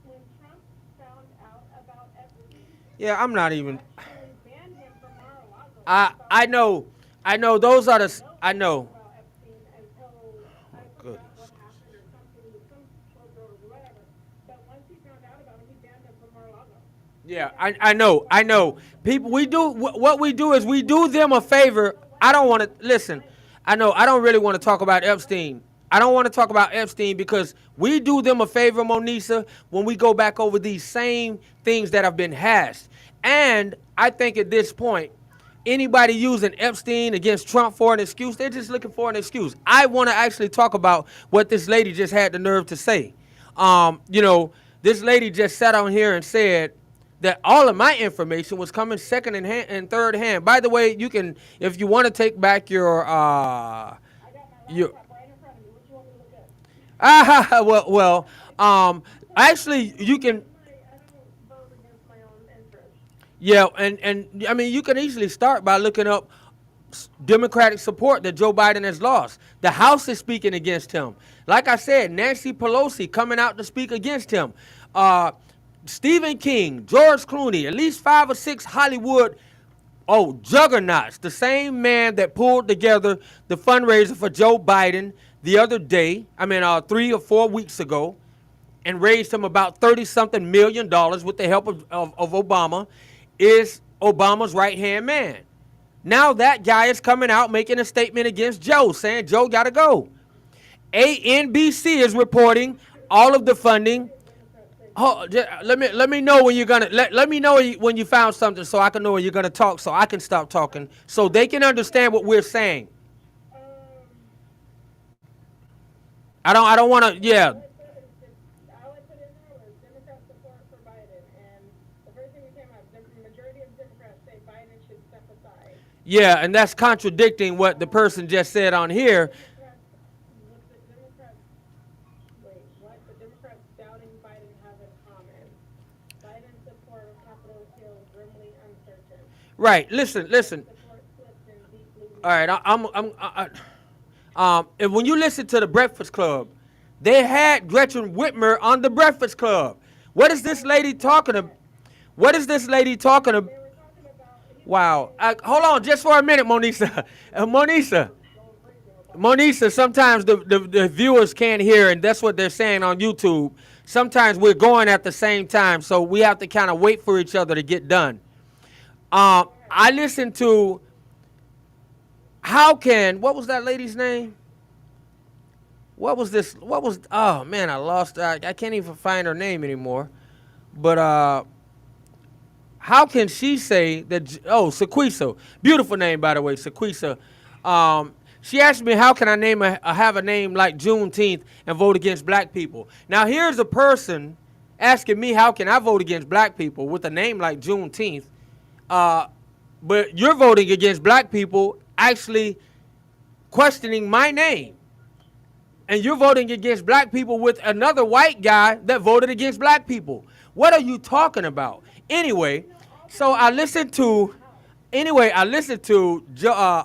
D: when Trump found out about Epstein,
A: Yeah, I'm not even.
D: actually banned him from Mar-a-Lago.
A: I know. Those are the. I know.
D: About Epstein until I forgot what happened or something with some closed or whatever. But once he found out about him, he banned him from Mar-a-Lago.
A: Yeah, I know. People, we do what we do is we do them a favor. I don't want to listen. I know. I don't really want to talk about Epstein. I don't want to talk about Epstein because we do them a favor, Monisa, when we go back over these same things that have been hashed. And I think at this point, anybody using Epstein against Trump for an excuse, they're just looking for an excuse. I want to actually talk about what this lady just had the nerve to say. This lady just sat on here and said that all of my information was coming second and third hand. By the way, you can, if you want to take back your
D: I got my
A: your
D: laptop right in front of me. What you want me to look at?
A: actually you can.
D: I don't vote against my own interests.
A: Yeah, and I mean, you can easily start by looking up Democratic support that Joe Biden has lost. The House is speaking against him. Like I said, Nancy Pelosi coming out to speak against him. Stephen King, George Clooney, at least 5 or 6 Hollywood juggernauts. The same man that pulled together the fundraiser for Joe Biden the other day, 3 or 4 weeks ago, and raised him about $30-something million with the help of Obama, is Obama's right-hand man. Now that guy is coming out making a statement against Joe, saying Joe got to go. NBC is reporting all of the funding. Oh, let me know when you're gonna let me know when you found something, so I can know when you're gonna talk, so I can stop talking, so they can understand what we're saying. I don't want to. Yeah.
D: All I put in there was Democrat support for Biden, and the first thing that came up, the majority of Democrats say Biden should step aside.
A: Yeah, and that's contradicting what the person just said on here.
D: What the Democrats doubting Biden have in common? Biden's support of Capitol Hill grimly uncertain.
A: Right. Listen.
D: Support slipped in deeply.
A: All right. And when you listen to the Breakfast Club, they had Gretchen Whitmer on the Breakfast Club. What is this lady talking about? What is this lady talking about?
D: They were talking about.
A: Wow. Hold on just for a minute, Monisa. Monisa, sometimes the viewers can't hear, and that's what they're saying on YouTube. Sometimes we're going at the same time, so we have to kind of wait for each other to get done. I listened to, what was that lady's name? Oh man, I lost, I can't even find her name anymore. But how can she say that, Sequisa, beautiful name by the way, Sequisa. She asked me, how can I have a name like Juneteenth and vote against black people? Now here's a person asking me, how can I vote against black people with a name like Juneteenth? But you're voting against black people, actually questioning my name. And you're voting against black people with another white guy that voted against black people. What are you talking about? Anyway, I listened to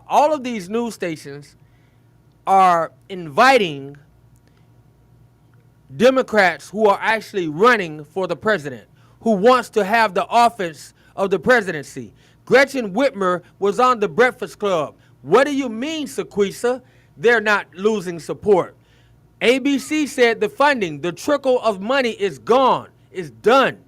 A: all of these news stations are inviting Democrats who are actually running for the president, who wants to have the office of the presidency. Gretchen Whitmer was on the Breakfast Club. What do you mean, Sequisa? They're not losing support. ABC said the funding, the trickle of money is gone, is done.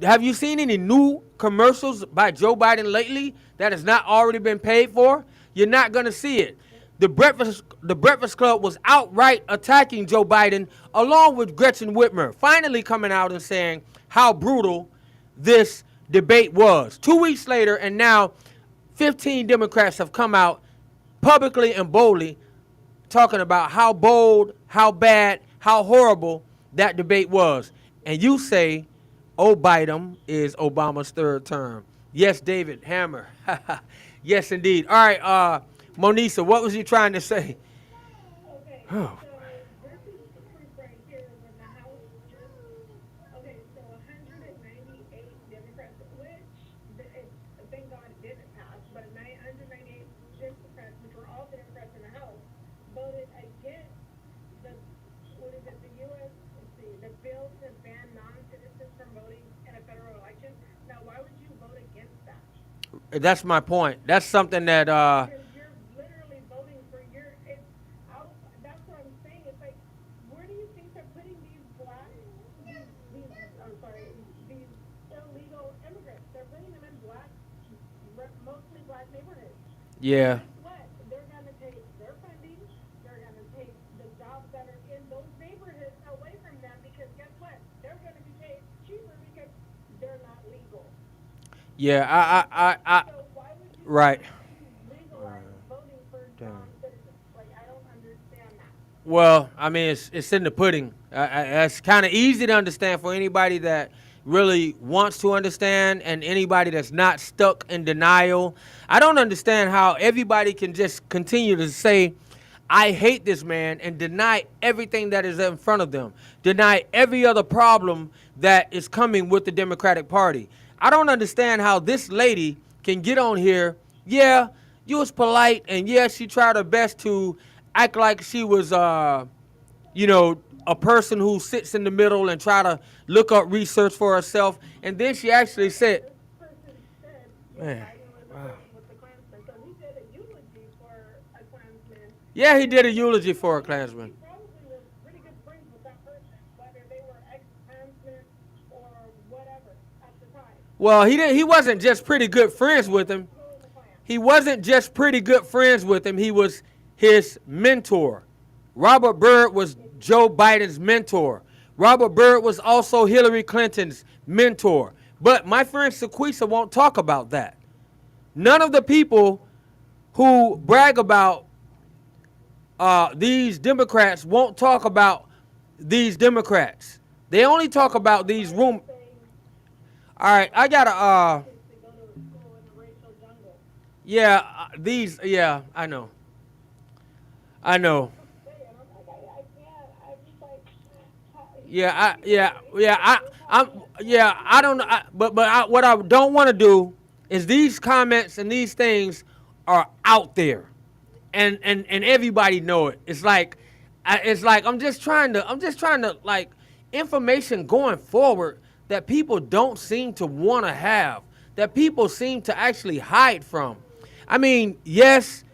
A: Have you seen any new commercials by Joe Biden lately that has not already been paid for? You're not going to see it. The Breakfast Club was outright attacking Joe Biden along with Gretchen Whitmer, finally coming out and saying how brutal this debate was. 2 weeks later, and now 15 Democrats have come out publicly and boldly talking about how bold, how bad, how horrible that debate was. And you say, Biden is Obama's third term. Yes, David Hammer. Yes, indeed. All right, Monisa, what was you trying to say?
D: Okay,
A: Oh.
D: so this is the proof right here when the House so 198 Democrats, thank God it didn't pass, but 198 Democrats, which were all Democrats in the House, voted against the U.S., the bill to ban non-citizens from voting in a federal election. Now, why would you vote against that?
A: That's my point. That's something that
D: Because you're literally voting for that's what I'm saying. It's like, where do you think they're putting these these illegal immigrants? They're putting them in mostly black neighborhoods.
A: yeah.
D: Guess what? They're going to take their funding. They're going to take the jobs that are in those neighborhoods away from them because guess what? They're going to be paid cheaper because they're not legal.
A: Yeah,
D: So why would you
A: right.
D: legalize voting for non-citizens? Like, I don't understand that.
A: Well, I mean, it's in the pudding. It's kind of easy to understand for anybody that really wants to understand and anybody that's not stuck in denial. I don't understand how everybody can just continue to say, I hate this man, and deny everything that is in front of them, deny every other problem that is coming with the Democratic Party. I don't understand how this lady can get on here. Yeah, You was polite, and yes, she tried her best to act like she was, you know, a person who sits in the middle and try to look up research for herself. And then she actually said,
D: This person said Joe
A: man,
D: Biden was a
A: wow.
D: friend with the Klansman, so he did a eulogy for a Klansman.
A: Yeah, he did a
D: And
A: eulogy for a
D: he
A: Klansman.
D: probably was pretty good friends with that person, whether they were ex-Klansmen or whatever at the time.
A: Well, he didn't. He wasn't just pretty good friends with him.
D: Join the Klan.
A: He wasn't just pretty good friends with him. He was his mentor. Robert Byrd was Joe Biden's mentor. Robert Byrd was also Hillary Clinton's mentor. But my friend Sequisa won't talk about that. None of the people who brag about these Democrats won't talk about these Democrats. They only talk about these room.
D: Saying
A: All right, I gotta
D: kids to go to a school in a racial jungle.
A: yeah, I know. I know.
D: Saying, I'm like, I can't. I'm just like,
A: I don't know, what I don't want to do is these comments and these things are out there, and everybody know it. It's like I'm just trying to like information going forward that people don't seem to want to have, that people seem to actually hide from. I mean, yes,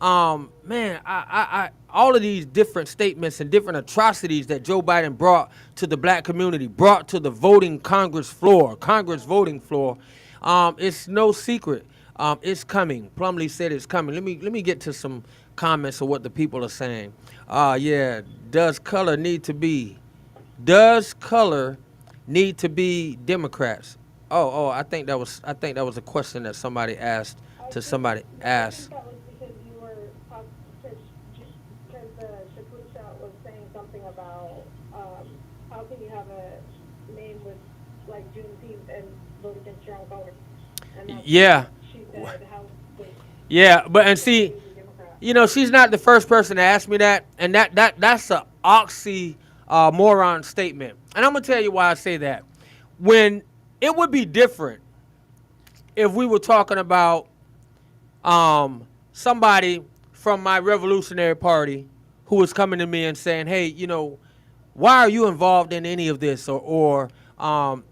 A: man, I all of these different statements and different atrocities that Joe Biden brought to the black community, brought to the voting Congress voting floor, it's no secret. It's coming. Plumlee said it's coming. Let me get to some comments of what the people are saying. Yeah, does color need to be Democrats? I think that was a question that somebody asked to somebody
D: I
A: asked.
D: think that was because you were talking, because Shakusha was saying something about how can you have a name with like Juneteenth and vote against your own color? And that's
A: Yeah.
D: what she said, how would
A: Yeah, but and see,
D: you be Democrat?
A: you know, she's not the first person to ask me that, and that's a oxy moron statement. And I'm gonna tell you why I say that. When it would be different if we were talking about somebody from my Revolutionary Party who was coming to me and saying, "Hey, you know, why are you involved in any of this?" Or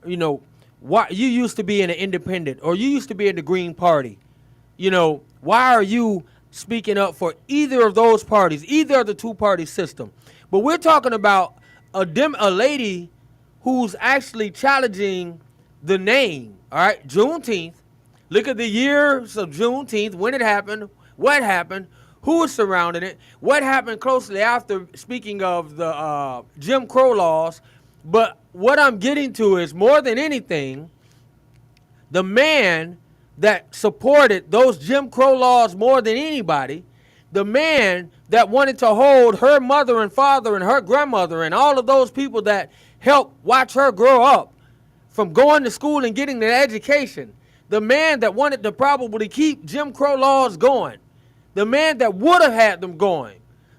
A: you know, why you used to be in an independent, or you used to be in the Green Party. You know, why are you speaking up for either of those parties, either of the two-party system? But we're talking about a lady who's actually challenging the name. All right, Juneteenth. Look at the years of Juneteenth, when it happened, what happened, who was surrounding it, what happened closely after, speaking of the Jim Crow laws. But what I'm getting to is, more than anything, the man that supported those Jim Crow laws more than anybody, the man that wanted to hold her mother and father and her grandmother and all of those people that helped watch her grow up from going to school and getting an education, the man that wanted to probably keep Jim Crow laws going, the man that would have had them going,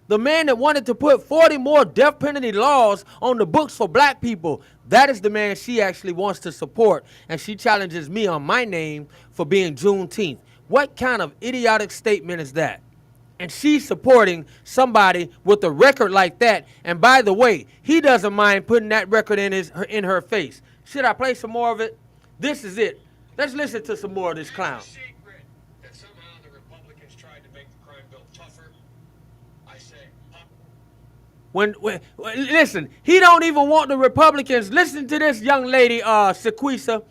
A: the man that wanted to put 40 more death penalty laws on the books for black people, that is the man she actually wants to support. And she challenges me on my name for being Juneteenth. What kind of idiotic statement is that? And she's supporting somebody with a record like that. And by the way, he doesn't mind putting that record in her face. Should I play some more of it? This is it. Let's listen to some more of this clown.
C: It's a secret that somehow the Republicans tried to make the crime bill tougher. I say,
A: When listen, he don't even want the Republicans. Listen to this young lady, Sequisa.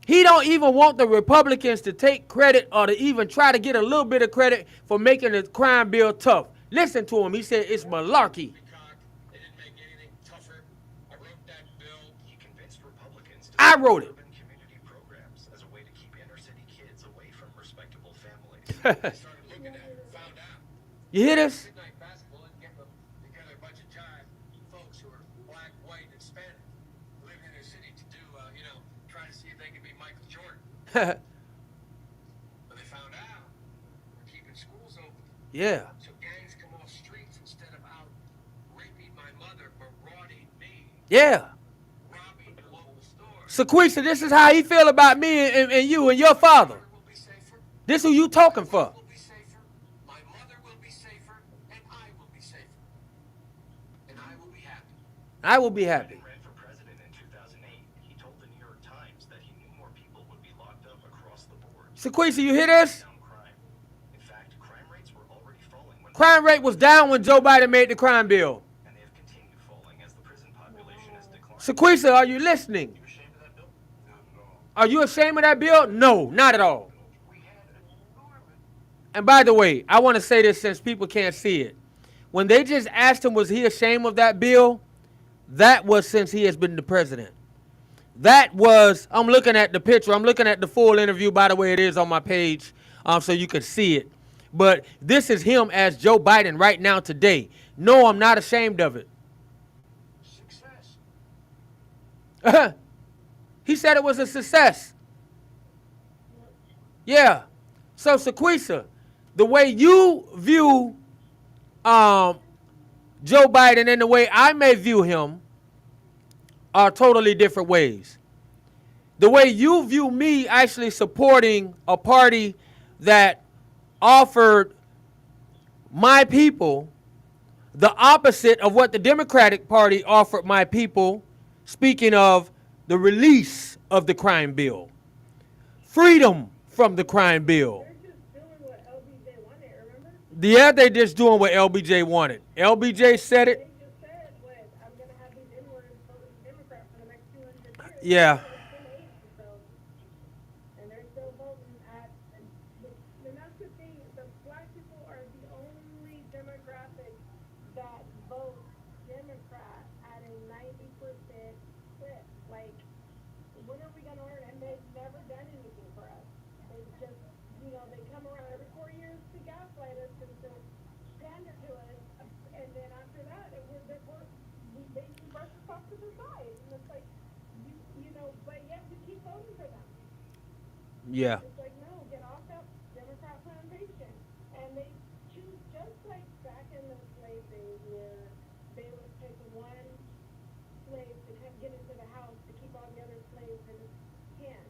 A: He don't even want the Republicans to take credit or to even try to get a little bit of credit for making the crime bill tough. Listen to him. He said it's malarkey.
C: Peacock, they didn't make anything tougher. I wrote that bill. He convinced Republicans to
A: I wrote it.
C: urban community programs as a way to keep inner city kids away from respectable families. I started looking at it, found out.
A: You hear this?
C: Midnight basketball and get together a bunch of jive folks who are black, white, and Hispanic, living in their city to do, try to see if they can be Michael Jordan. But they found out we're keeping schools open.
A: Yeah.
C: So gangs come off streets instead of out raping my mother, marauding me,
A: Yeah.
C: robbing the local stores.
A: Sequisa, this is how he feel about me and you and your father.
C: Will be safer.
A: This who you talking for.
C: Will be safer.
A: I will be happy.
F: Ran for president in 2008. He told the New York Times that he knew more people would be locked up across the board.
A: Sequisa, you hear this?
F: Down crime. In fact, crime rates were already falling when
A: Crime rate was down when Joe Biden made the crime bill.
F: and they have continued falling as the prison population has declined.
A: Sequisa, are you listening?
F: You ashamed of that bill? Not at all.
A: Are you ashamed of that bill? No, not at all.
F: We had enormous.
A: And by the way, I want to say this since people can't see it. When they just asked him, was he ashamed of that bill? That was since he has been the president. That was, I'm looking at the picture. I'm looking at the full interview. By the way, it is on my page so you can see it. But this is him as Joe Biden right now today. No, I'm not ashamed of it.
F: Success.
A: He said it was a success. Yeah. So, Sequisa, the way you view Joe Biden and the way I may view him are totally different ways. The way you view me actually supporting a party that offered my people the opposite of what the Democratic Party offered my people, speaking of the release of the crime bill, freedom from the crime bill.
D: They're just doing what LBJ wanted, remember?
A: Yeah, they just doing what LBJ wanted. LBJ said
D: They
A: it.
D: just said, what, I'm going to have these N-words voting Democrat for the next 200 years.
A: Yeah.
D: It's been 8, so, and they're still voting at, and that's the thing, the black people are the only demographic that vote Democrat at a 90% clip. Like, when are we going to learn? And they've never done anything for us. They've just, they come around every 4 years to gaslight us and to pander to us, and then after that, we basically brush us off to the side. And it's like, but yet we keep voting for them.
A: Yeah.
D: It's like, no, get off that Democrat plantation. And they choose just like back in the slave days where they would pick one slave to kind of get into the house to keep all the other slaves in his hand.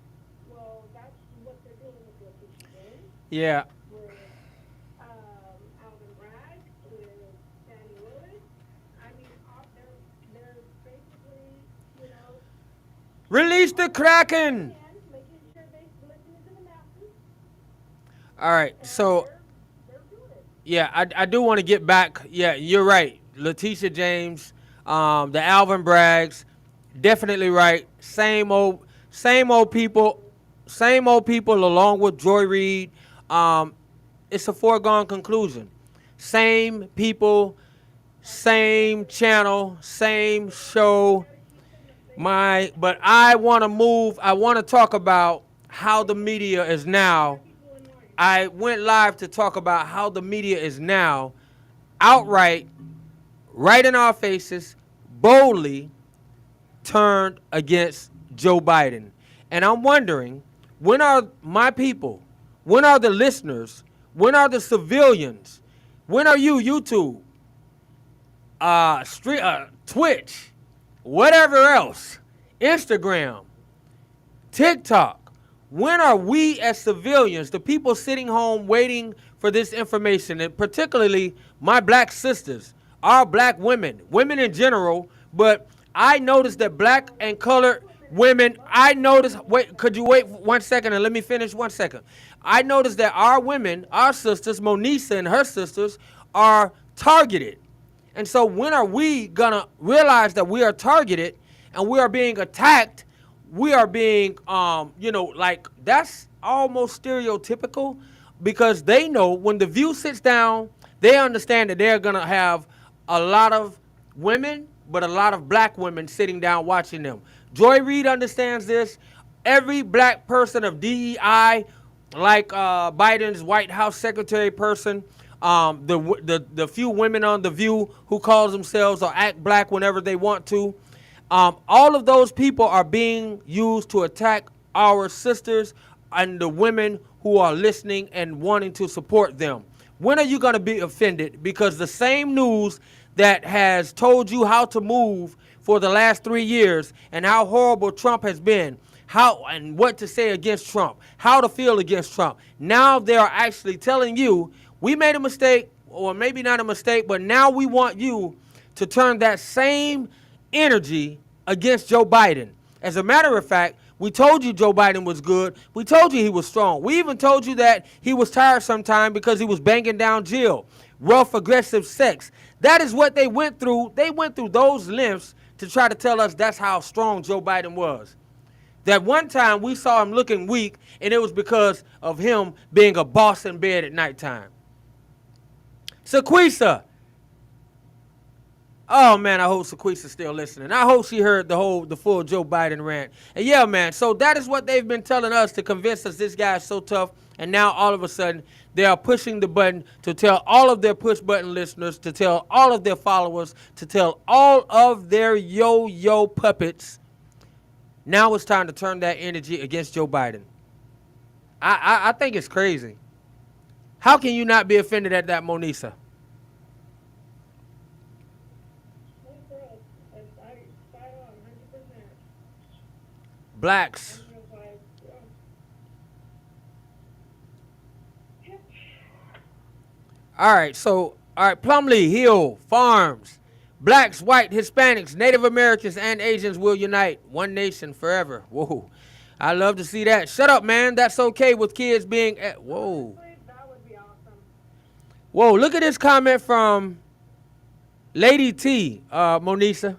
D: Well, that's what they're doing with Letitia James,
A: Yeah.
D: with Alvin Bragg, with Danny Lewis. I mean, they're basically,
A: Release the Kraken.
D: and making sure they listen to the masses.
A: All right. So,
D: They're doing it.
A: yeah, I do want to get back. Yeah, you're right. Letitia James, the Alvin Braggs, definitely right. Same old people, along with Joy Reid. It's a foregone conclusion. Same people, same channel, same show. But I want to talk about how the media is now. I went live to talk about how the media is now outright, right in our faces, boldly turned against Joe Biden. And I'm wondering, when are my people, when are the listeners, when are the civilians, when are you, YouTube, Twitch, whatever else, Instagram, TikTok, when are we as civilians, the people sitting home waiting for this information, and particularly my black sisters, our black women in general, but I noticed that black and colored women, could you wait 1 second and let me finish 1 second? I noticed that our women, our sisters, Monisa and her sisters, are targeted. And so when are we gonna realize that we are targeted and we are being attacked? We are being, that's almost stereotypical, because they know when The View sits down, they understand that they're gonna have a lot of women, but a lot of black women sitting down watching them. Joy Reid understands this. Every black person of DEI, like Biden's White House secretary person, the few women on The View who calls themselves or act black whenever they want to, all of those people are being used to attack our sisters and the women who are listening and wanting to support them. When are you going to be offended? Because the same news that has told you how to move for the last 3 years and how horrible Trump has been, how and what to say against Trump, how to feel against Trump, now they are actually telling you, we made a mistake, or maybe not a mistake, but now we want you to turn that same energy against Joe Biden. As a matter of fact, we told you Joe Biden was good. We told you he was strong. We even told you that he was tired sometime because he was banging down Jill. Rough, aggressive sex. That is what they went through. They went through those lengths to try to tell us that's how strong Joe Biden was. That one time we saw him looking weak, and it was because of him being a boss in bed at nighttime. Sequisa. Oh man, I hope Sequisa's still listening. I hope she heard the full Joe Biden rant. And yeah, man, so that is what they've been telling us to convince us this guy is so tough. And now all of a sudden, they are pushing the button to tell all of their push button listeners, to tell all of their followers, to tell all of their yo-yo puppets. Now it's time to turn that energy against Joe Biden. I think it's crazy. How can you not be offended at that, Monisa? Blacks. All right, Plumlee, Hill, Farms, blacks, white, Hispanics, Native Americans, and Asians will unite. One nation forever. Whoa. I love to see that. Shut up, man. That's okay with kids being at. Whoa.
D: That would be awesome.
A: Whoa, look at this comment from Lady T, Monisa.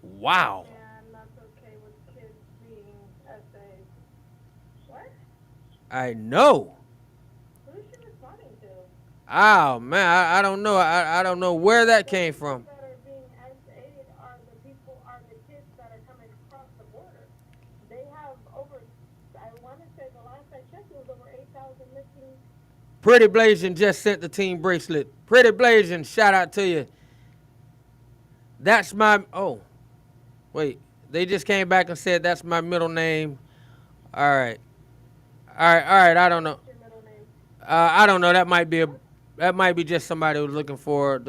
A: Wow.
D: And that's okay with kids being essays. What?
A: I know.
D: Who is she responding to?
A: Oh, man, I don't know. I don't know where that came from.
D: That are being essayed are the kids that are coming across the border. They have over, I want to say the last I checked, it was over 8,000 missing.
A: Pretty Blazing just sent the team bracelet. Pretty Blazing, shout out to you. That's my, oh, wait. They just came back and said that's my middle name. All right, I don't know.
D: Your middle name.
A: I don't know. That might be just somebody who's looking for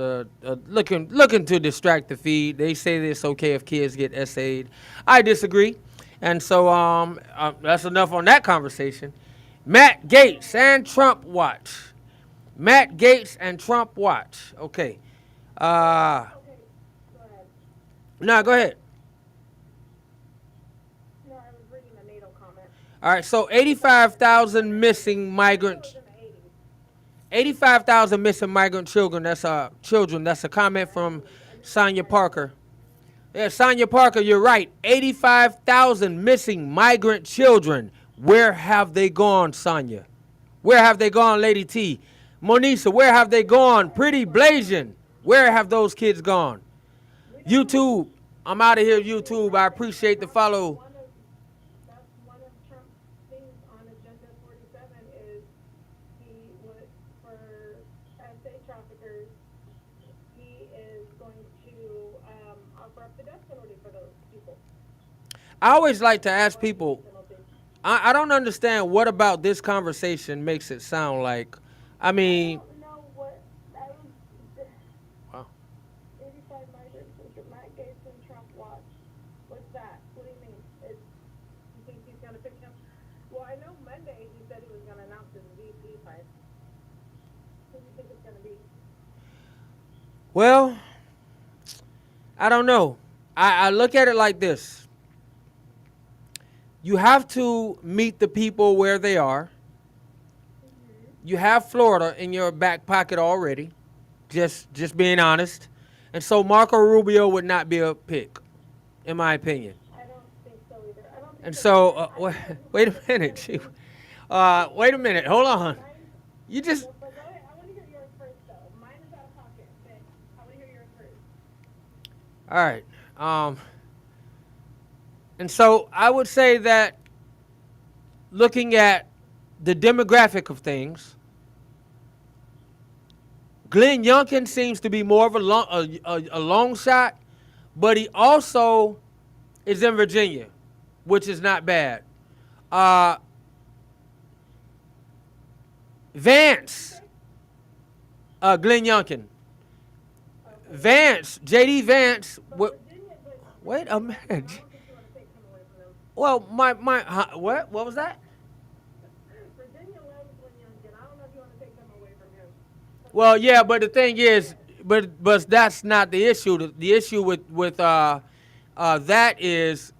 A: looking to distract the feed. They say that it's okay if kids get essayed. I disagree, and so that's enough on that conversation. Matt Gaetz and Trump watch. Matt Gaetz and Trump watch. Okay.
D: Okay, go ahead.
A: No, go ahead.
D: No, I was reading a NATO comment.
A: All right. So 85,000 missing migrants.
D: It was in the 80s.
A: 85,000 missing migrant children. That's a comment from Sonia Parker. Yeah, Sonia Parker, you're right. 85,000 missing migrant children. Where have they gone, Sonia? Where have they gone, Lady T? Monisa, where have they gone? Pretty Blazing. Where have those kids gone? YouTube. I'm out of here, YouTube. I appreciate the follow.
D: That's one of Trump's things on Agenda 47 is he would, for essay traffickers, he is going to offer up the death penalty for those people.
A: I always like to ask people, I don't understand what about this conversation makes it sound like, I mean,
D: I don't know what, I was,
A: wow.
D: 85 migrants into Matt Gaetz and Trump watch. What's that? What do you mean? You think he's going to pick him? Well, I know Monday he said he was going to announce his VP fight. Who do you think it's going to be?
A: Well, I don't know. I look at it like this. You have to meet the people where they are. You have Florida in your back pocket already. Just being honest. And so Marco Rubio would not be a pick, in my opinion.
D: I don't think so either. I don't think
A: And so, wait a minute, Chief. Wait a minute. Hold on. You just...
D: But go ahead. I want to hear yours first, though. Mine is out of pocket. Okay? I want to hear yours first.
A: All right. And so I would say that looking at the demographic of things, Glenn Youngkin seems to be more of a long shot, but he also is in Virginia, which is not bad. Vance, Glenn Youngkin. Vance, J.D. Vance. Wait a minute.
D: I don't think you want to take him away from them.
A: Well, what was that?
D: Virginia loves Glenn Youngkin. I don't know if you want to take them away from him.
A: Well, yeah, but the thing is, but that's not the issue. The issue with that is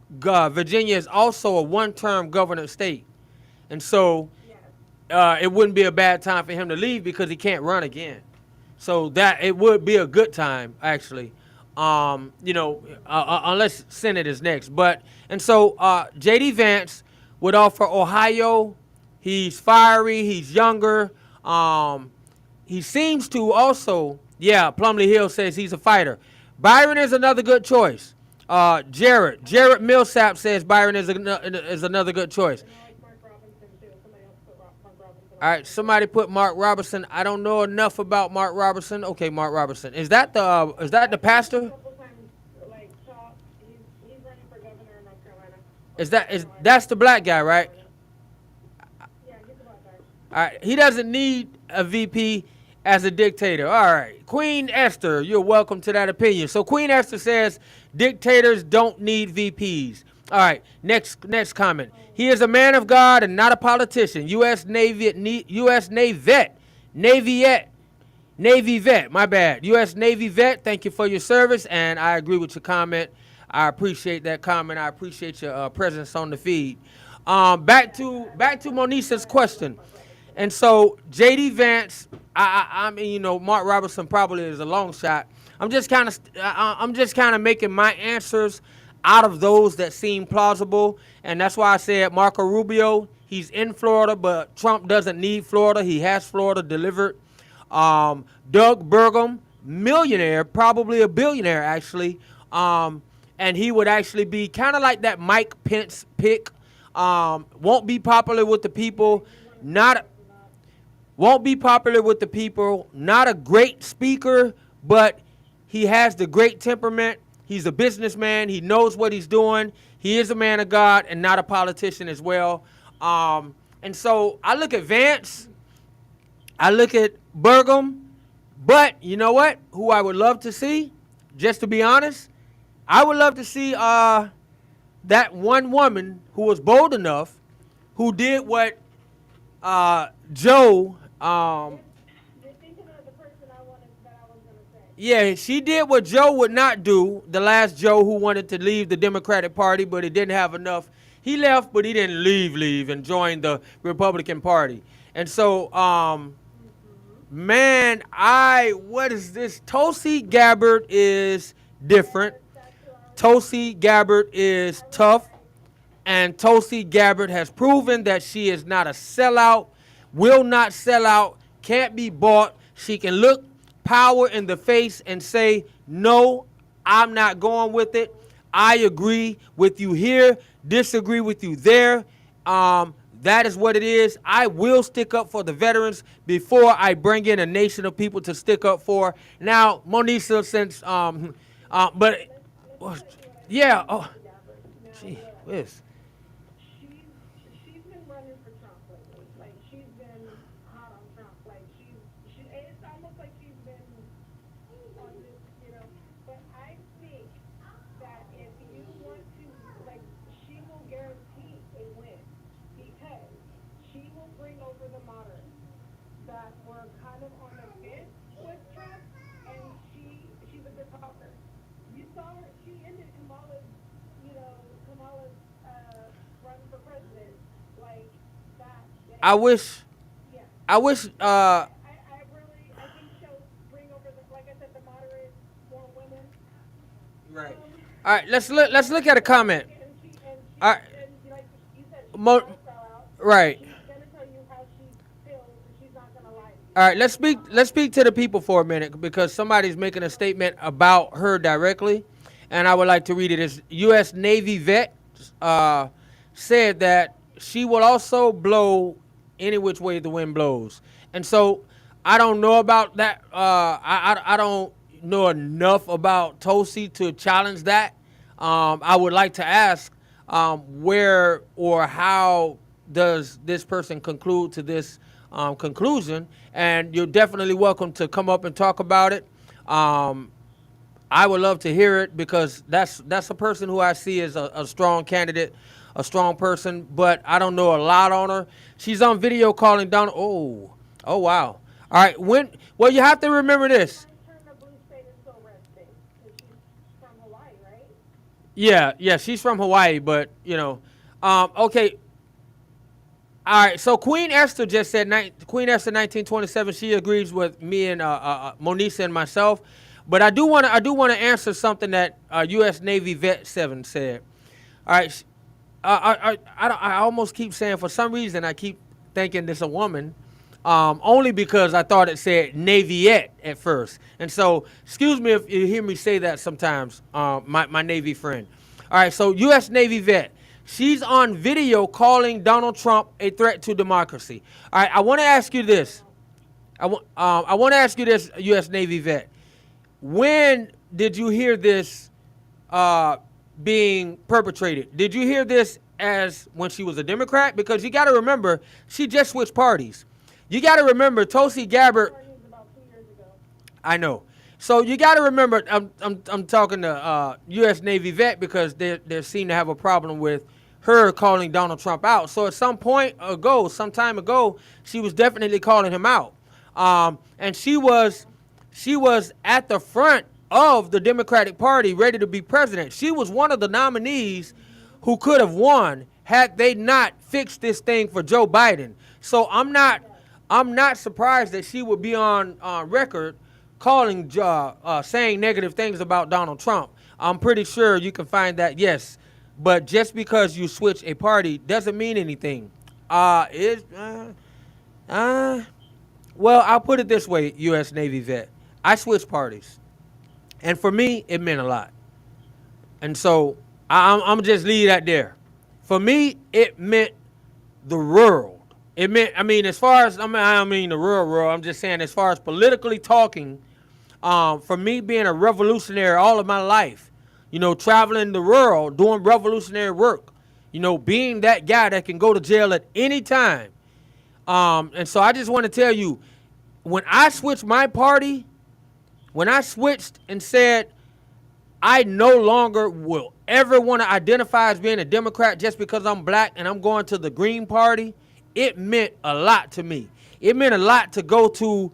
A: Virginia is also a one-term governor state, and so it wouldn't be a bad time for him to leave because he can't run again. So that it would be a good time actually, unless Senate is next. But and so J.D. Vance would offer Ohio. He's fiery. He's younger. He seems to also, yeah. Plumley Hill says he's a fighter. Byron is another good choice. Jared Millsap says Byron is another good choice. All right, somebody put Mark Robertson. I don't know enough about Mark Robertson. Okay, Mark Robertson. Is that the pastor? That's the black guy, right? All right, he doesn't need a VP as a dictator. All right, Queen Esther, you're welcome to that opinion. So Queen Esther says dictators don't need VPs. All right, next comment. He is a man of God and not a politician. Navy vet. My bad. U.S. Navy vet. Thank you for your service, and I agree with your comment. I appreciate that comment. I appreciate your presence on the feed. Back to Monisa's question. And so J.D. Vance, I mean, Mark Robertson probably is a long shot. I'm just kind of making my answers out of those that seem plausible, and that's why I said Marco Rubio. He's in Florida, but Trump doesn't need Florida. He has Florida delivered. Doug Burgum, millionaire, probably a billionaire actually, and he would actually be kind of like that Mike Pence pick. Won't be popular with the people. Not a great speaker, but he has the great temperament. He's a businessman. He knows what he's doing. He is a man of God and not a politician as well. And so I look at Vance. I look at Burgum. But you know what? Who I would love to see, just to be honest, I would love to see that one woman who was bold enough, who did what Joe... Yeah, she did what Joe would not do, the last Joe who wanted to leave the Democratic Party, but he didn't have enough. He left, but he didn't leave and join the Republican Party. And so, what is this? Tulsi Gabbard is different. Tulsi Gabbard is tough. And Tulsi Gabbard has proven that she is not a sellout, will not sell out, can't be bought. She can look power in the face and say, no, I'm not going with it. I agree with you here, disagree with you there. That is what it is. I will stick up for the veterans before I bring in a nation of people to stick up for. Now, Monisa, since, yeah, oh, gee whiz.
D: She's been running for Trump lately. Like, she's been hot on Trump. Like, it's almost like she's been on this, But I think that if you want to, like, she will guarantee a win because she will bring over the moderates that were kind of on the fence with Trump, and she's a good talker. You saw her, she ended Kamala's run for president like that.
A: I wish,
D: I really, I think she'll bring over like I said, the moderate, more women.
A: Right. All right, let's look at a comment. All right.
D: And like you said,
A: right.
D: she's gonna tell you how she feels, and she's not gonna lie to you.
A: All right, let's speak to the people for a minute because somebody's making a statement about her directly, and I would like to read it. As U.S. Navy vet said that she will also blow any which way the wind blows, and so I don't know about that. I don't know enough about Tulsi to challenge that. I would like to ask where or how does this person conclude to this conclusion, and you're definitely welcome to come up and talk about it. I would love to hear it because that's a person who I see as a strong candidate, a strong person, but I don't know a lot on her. She's on video calling Donald. Oh wow. All right. Well, you have to remember this. Yeah, she's from Hawaii, but okay. All right, so Queen Esther just said, Queen Esther 1927. She agrees with me and Monisa and myself, but I do want to answer something that U.S. Navy Vet 7 said. All right, I almost keep saying, for some reason I keep thinking this a woman, only because I thought it said Navyette at first, and so excuse me if you hear me say that sometimes, my Navy friend. All right, so U.S. Navy vet, she's on video calling Donald Trump a threat to democracy. All right, I want to ask you this. I want to ask you this, U.S. Navy vet. When did you hear this uh, being perpetrated? Did you hear this as when she was a Democrat? Because you got to remember, she just switched parties. You got to remember, Tulsi Gabbard.
D: Parties about 2 years ago.
A: I know. So you got to remember, I'm talking to U.S. Navy vet, because they seem to have a problem with her calling Donald Trump out. So at some time ago, she was definitely calling him out, and she was at the front of the Democratic Party, ready to be president. She was one of the nominees who could have won had they not fixed this thing for Joe Biden. So I'm not surprised that she would be on record calling, saying negative things about Donald Trump. I'm pretty sure you can find that, yes. But just because you switch a party doesn't mean anything. Well, I'll put it this way, U.S. Navy vet. I switched parties, and for me, it meant a lot. And so I'm just leave that there. For me, it meant the world. It meant, as far as, I mean the real world. I'm just saying, as far as politically talking, for me being a revolutionary all of my life, traveling the world, doing revolutionary work, being that guy that can go to jail at any time. And so I just want to tell you, when I switched my party, when I switched and said, I no longer will ever want to identify as being a Democrat just because I'm black and I'm going to the Green Party, it meant a lot to me. It meant a lot to go to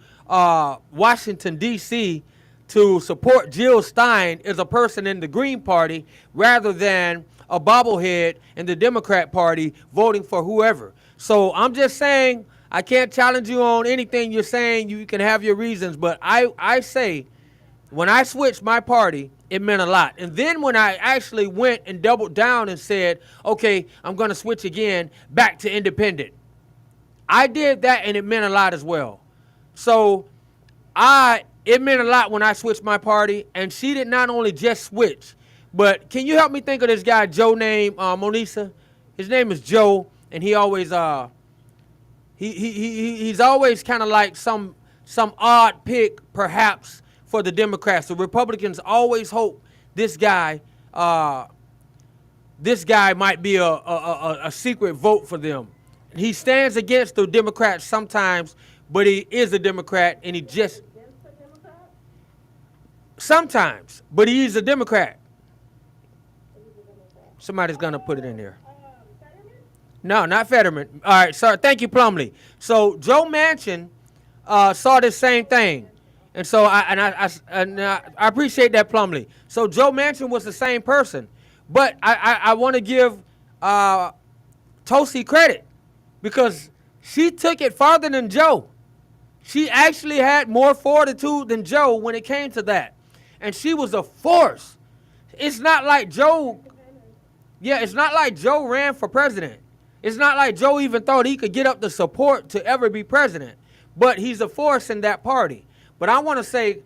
A: Washington, D.C. to support Jill Stein as a person in the Green Party rather than a bobblehead in the Democrat Party voting for whoever. So I'm just saying, I can't challenge you on anything you're saying. You can have your reasons, but I say, when I switched my party, it meant a lot. And then when I actually went and doubled down and said, okay, I'm going to switch again back to independent, I did that, and it meant a lot as well. So it meant a lot when I switched my party, and she did not only just switch, but can you help me think of this guy, Joe, named Monisa? His name is Joe, and he always he's always kind of like some odd pick, perhaps, for the Democrats. The Republicans always hope this guy might be a secret vote for them. He stands against the Democrats sometimes, but he is a Democrat, and he just
D: Against the Democrat?
A: sometimes, but he is a Democrat.
D: He's a Democrat.
A: Somebody's gonna put it in there.
D: Fetterman?
A: No, not Fetterman. All right, sorry. Thank you, Plumlee. So Joe Manchin saw this same thing, and so I appreciate that, Plumlee. So Joe Manchin was the same person, but I want to give Tulsi credit, because she took it farther than Joe. She actually had more fortitude than Joe when it came to that, and she was a force. It's not like Joe. Yeah, it's not like Joe ran for president. It's not like Joe even thought he could get up the support to ever be president. But he's a force in that party. But I want to say,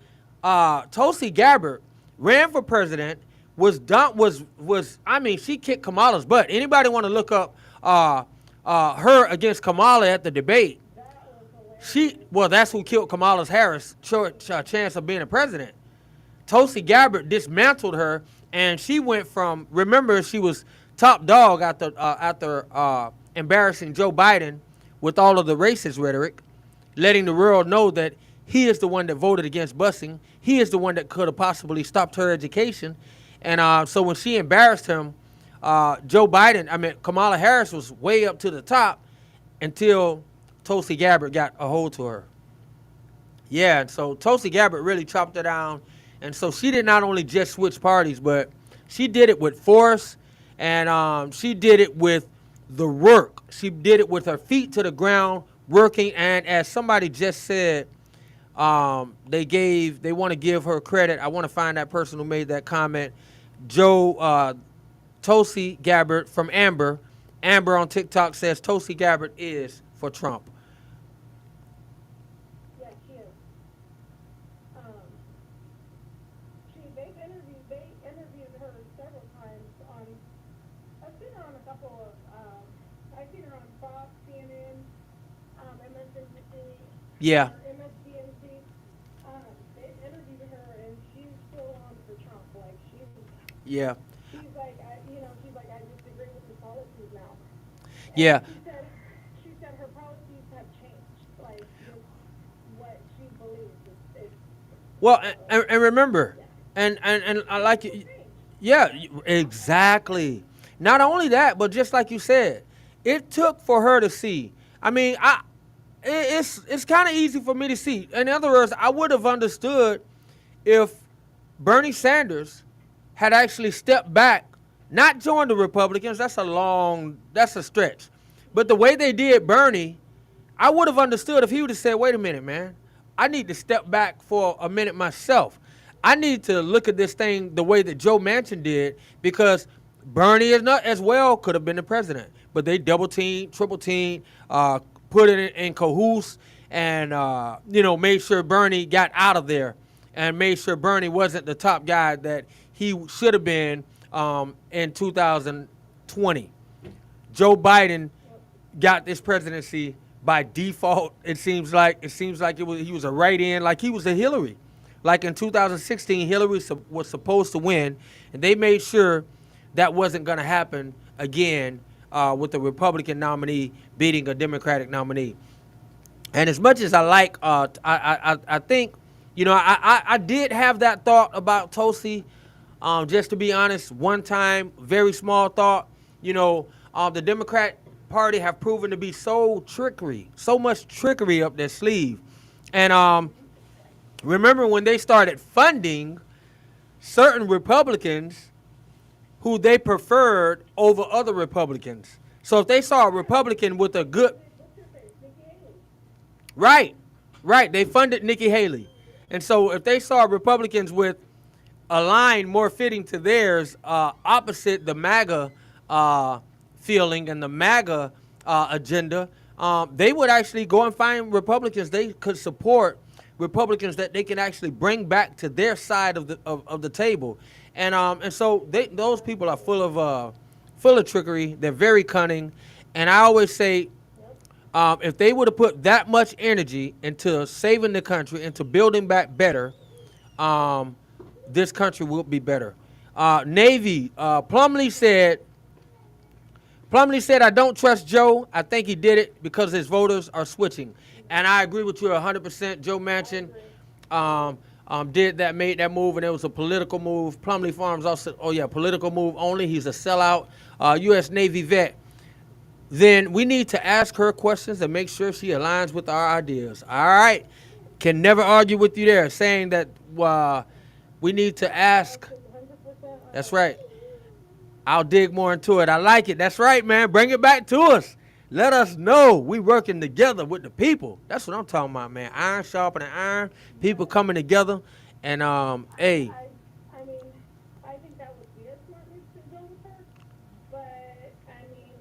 A: Tulsi Gabbard ran for president. She kicked Kamala's butt. Anybody want to look up her against Kamala at the debate? That's who killed Kamala Harris' chance of being a president. Tulsi Gabbard dismantled her, and she went from, remember, she was top dog after embarrassing Joe Biden with all of the racist rhetoric, letting the world know that he is the one that voted against busing. He is the one that could have possibly stopped her education. And so when she embarrassed him, Kamala Harris was way up to the top until Tulsi Gabbard got a hold to her. Yeah, so Tulsi Gabbard really chopped her down. And so she did not only just switch parties, but She did it with force, and she did it with the work. She did it with her feet to the ground, working. And as somebody just said, they want to give her credit. I want to find that person who made that comment. Joe Tulsi Gabbard from Amber. Amber on TikTok says Tulsi Gabbard is for Trump.
D: Yeah, she is. Um, they interviewed her several times on, I've seen her on a couple of, I've seen her on Fox, CNN, MSNBC,
A: Yeah,
D: MSDNC. They interviewed her and she's still on for Trump. Like,
A: yeah,
D: she's like, I disagree with his policies now. And
A: yeah.
D: she said her policies have changed. Like, just what she believes is
A: Well, and remember, and I like it. Yeah, exactly. Not only that, but just like you said, it took for her to see. I mean, it's kind of easy for me to see. In other words, I would have understood if Bernie Sanders had actually stepped back, not joined the Republicans. That's a stretch. But the way they did Bernie, I would have understood if he would have said, wait a minute, man, I need to step back for a minute myself. I need to look at this thing the way that Joe Manchin did, because Bernie is not as well could have been the president. But they double teamed, triple teamed, put it in cahoots, and made sure Bernie got out of there, and made sure Bernie wasn't the top guy that he should have been in 2020. Joe Biden got this presidency by default. It seems like he was a write-in, like he was a Hillary. Like in 2016, Hillary was supposed to win, and they made sure that wasn't going to happen again with the Republican nominee beating a Democratic nominee. And as much as I like, I think, I did have that thought about Tulsi. Just to be honest, one time, very small thought. The Democrat Party have proven to be so much trickery up their sleeve. And remember when they started funding certain Republicans who they preferred over other Republicans. So if they saw a Republican with a good, right, they funded Nikki Haley. And so if they saw Republicans with a line more fitting to theirs, opposite the MAGA feeling and the MAGA agenda, they would actually go and find Republicans they could support, Republicans that they can actually bring back to their side of the table. And so those people are full of trickery. They're very cunning. And I always say, if they would have put that much energy into saving the country, into building back better, this country will be better. Navy, Plumlee said, I don't trust Joe. I think he did it because his voters are switching. And I agree with you 100%. Joe Manchin made that move, and it was a political move. Plumlee Farms also, political move only. He's a sellout. U.S. Navy vet. Then we need to ask her questions and make sure she aligns with our ideas. All right? Can never argue with you there, saying that we need to ask. That's right. I'll dig more into it. I like it. That's right, man. Bring it back to us. Let us know we working together with the people. That's what I'm talking about, man. Iron sharpening iron. People coming together. And, hey.
D: I mean, I think that would be a smart move to go with her. But, I mean,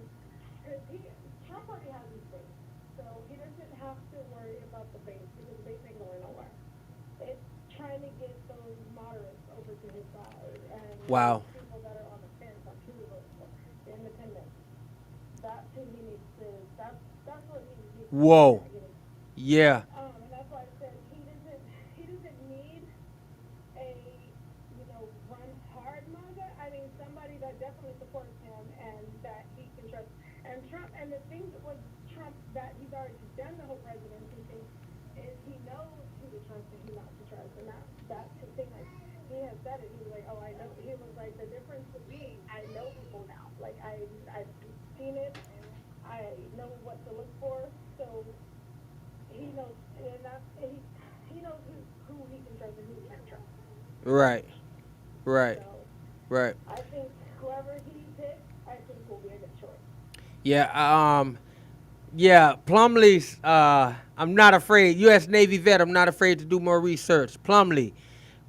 D: Trump already has his base. So he doesn't have to worry about the base because the base ain't going nowhere. It's trying to get those moderates over to his side. And
A: Wow.
D: people that are on the fence on who to vote for, the independents. That's who he needs to, that's what he needs to
A: Whoa.
D: do.
A: Yeah.
D: And that's why I said he doesn't need a, run hard MAGA. I mean, somebody that definitely supports him and that he can trust. And Trump, and the thing with Trump that he's already done the whole presidency thing is he knows who to trust and who not to trust. And that's the thing. Like, he has said it. He was like, oh, I know. He was like, the difference with me, I know people now. Like, I've seen it. I know what to look for. So he knows, and he knows who he can trust and who he can't trust.
A: Right. Right.
D: So
A: Right.
D: I think whoever he picks, I think will be a good choice.
A: Yeah. Yeah. Plumlee's. I'm not afraid. U.S. Navy vet. I'm not afraid to do more research. Plumlee.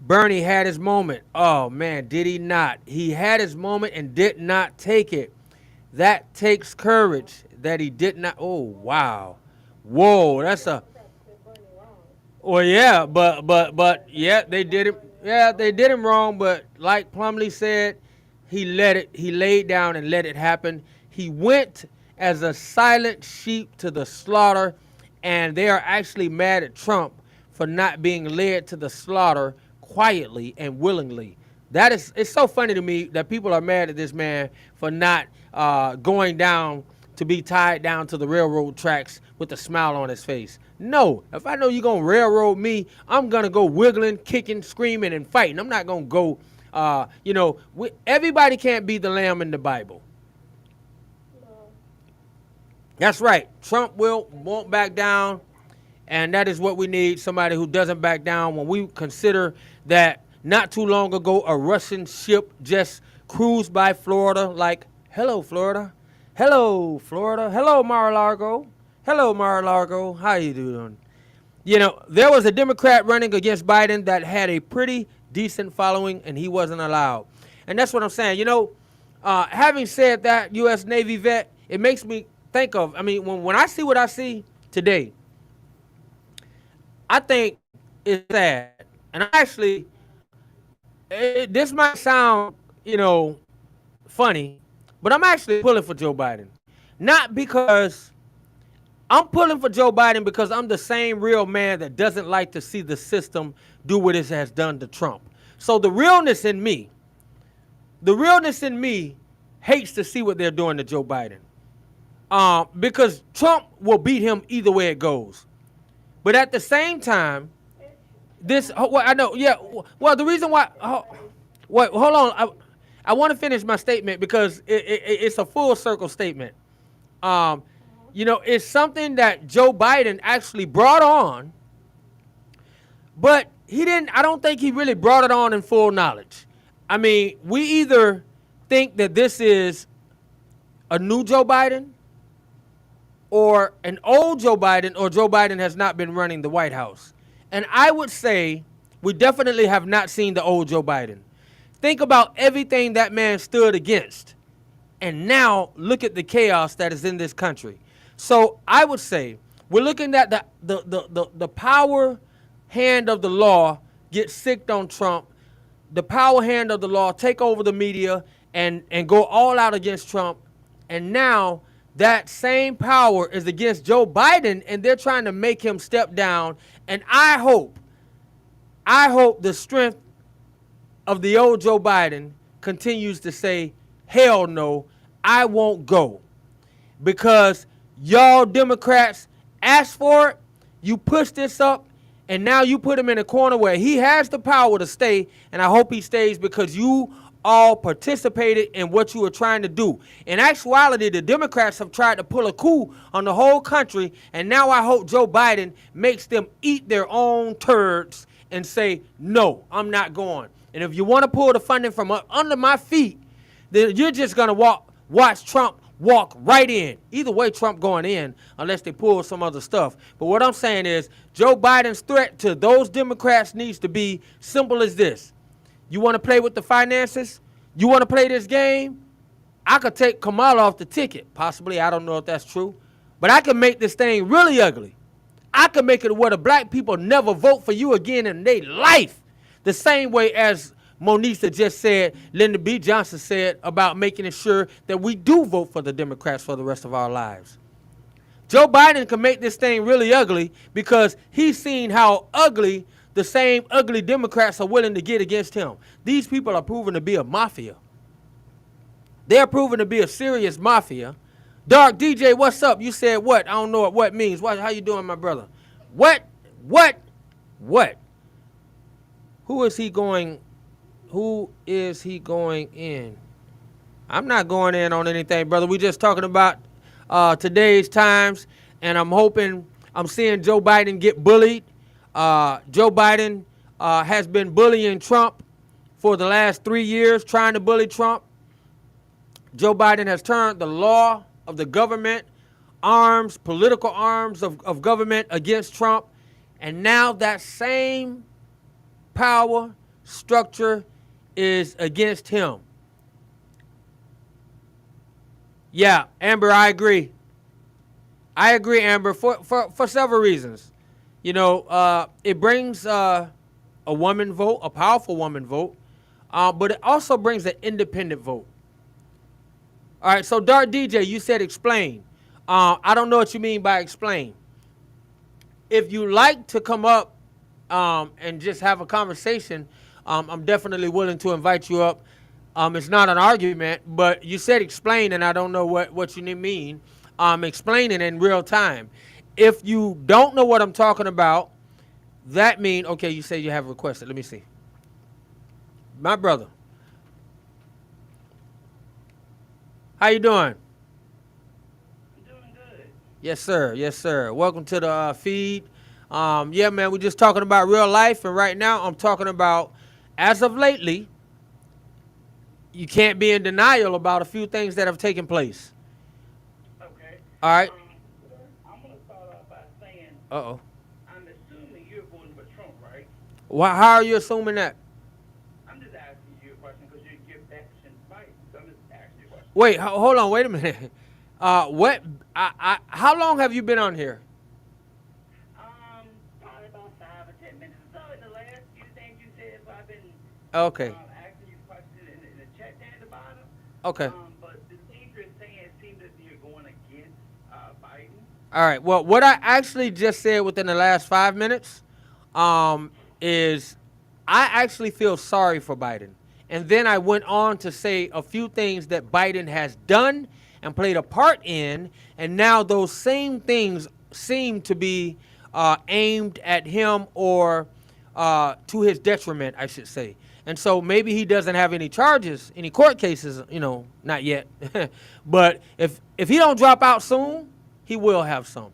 A: Bernie had his moment. Oh man, did he not? He had his moment and did not take it. That takes courage that he did not. Oh wow. Whoa, that's a.
D: Democrats did Bernie wrong.
A: Well, yeah, but yeah, they did him. Yeah, they did him wrong. But like Plumlee said, he let it. He laid down and let it happen. He went as a silent sheep to the slaughter, and they are actually mad at Trump for not being led to the slaughter quietly and willingly. That is, it's so funny to me that people are mad at this man for not going down to be tied down to the railroad tracks with a smile on his face. No, if I know you're going to railroad me, I'm going to go wiggling, kicking, screaming, and fighting. I'm not going to go, everybody can't be the lamb in the Bible.
D: No.
A: That's right. Trump won't back down, and that is what we need, somebody who doesn't back down. When we consider that not too long ago, a Russian ship just cruised by Florida like, hello, Florida. Hello, Florida. Hello, Mar-a-Lago. Hello, Mar-a-Lago. How you doing? You know, there was a Democrat running against Biden that had a pretty decent following, and he wasn't allowed. And that's what I'm saying. You know, having said that, U.S. Navy vet, it makes me think of, I mean, when I see what I see today, I think it's sad. And actually, this might sound, you know, funny, but I'm actually pulling for Joe Biden. Not because I'm pulling for Joe Biden because I'm the same real man that doesn't like to see the system do what it has done to Trump. So the realness in me hates to see what they're doing to Joe Biden. Because Trump will beat him either way it goes. But at the same time, I know, yeah. Well, the reason why, wait, hold on. I want to finish my statement because it's a full circle statement. You know, it's something that Joe Biden actually brought on, but I don't think he really brought it on in full knowledge. I mean, we either think that this is a new Joe Biden or an old Joe Biden, or Joe Biden has not been running the White House. And I would say we definitely have not seen the old Joe Biden. Think about everything that man stood against. And now look at the chaos that is in this country. So I would say we're looking at the power hand of the law get sicked on Trump. The power hand of the law take over the media and go all out against Trump. And now that same power is against Joe Biden, and they're trying to make him step down. And I hope the strength of the old Joe Biden continues to say, hell no, I won't go. Because y'all Democrats asked for it, you push this up, and now you put him in a corner where he has the power to stay, and I hope he stays because you all participated in what you were trying to do. In actuality, the Democrats have tried to pull a coup on the whole country, and now I hope Joe Biden makes them eat their own turds and say, no, I'm not going. And if you want to pull the funding from under my feet, then you're just going to watch Trump walk right in. Either way, Trump going in unless they pull some other stuff. But what I'm saying is Joe Biden's threat to those Democrats needs to be simple as this. You want to play with the finances? You want to play this game? I could take Kamala off the ticket. Possibly. I don't know if that's true. But I can make this thing really ugly. I can make it where the black people never vote for you again in their life. The same way as Monisa just said, Lyndon B. Johnson said about making it sure that we do vote for the Democrats for the rest of our lives. Joe Biden can make this thing really ugly because he's seen how ugly the same ugly Democrats are willing to get against him. These people are proven to be a mafia. They're proven to be a serious mafia. Dark DJ, what's up? You said what? I don't know what means. How you doing, my brother? What? Who is he going in? I'm not going in on anything, brother. We're just talking about today's times, and I'm seeing Joe Biden get bullied. Joe Biden has been bullying Trump for the last 3 years trying to bully Trump. Joe Biden has turned the law of the government, arms, political arms of government against Trump. And now that same power structure is against him. Yeah, Amber, I agree. I agree, Amber, for several reasons. You know, it brings a woman vote, a powerful woman vote, but it also brings an independent vote. All right, so Dart DJ, you said explain. I don't know what you mean by explain. If you like to come up and just have a conversation, I'm definitely willing to invite you up. It's not an argument, but you said explain, and I don't know what you mean. Explaining in real time. If you don't know what I'm talking about, that means, okay, you say you have requested. Let me see. My brother. How you doing?
C: I'm doing good.
A: Yes, sir. Yes, sir. Welcome to the feed. Yeah, man, we're just talking about real life, and right now I'm talking about, as of lately, you can't be in denial about a few things that have taken place.
C: Okay.
A: All right.
C: I'm going to start off by saying,
A: Uh-oh.
C: I'm assuming you're voting for Trump, right?
A: How are you assuming that?
C: I'm just asking you a question because you're bashing Biden. So I'm just asking you a question.
A: Wait, hold on. Wait a minute. How long have you been on here?
C: Probably about 5 or 10 minutes or so. In the last few things you said, so I've been
A: Okay.
C: asking you questions in the chat down at the bottom.
A: Okay.
C: But the things you're saying seem that you're going against Biden.
A: All right. Well, what I actually just said within the last 5 minutes is I actually feel sorry for Biden. And then I went on to say a few things that Biden has done and played a part in. And now those same things seem to be aimed at him or to his detriment, I should say. And so maybe he doesn't have any charges, any court cases, not yet. But if he don't drop out soon, he will have some.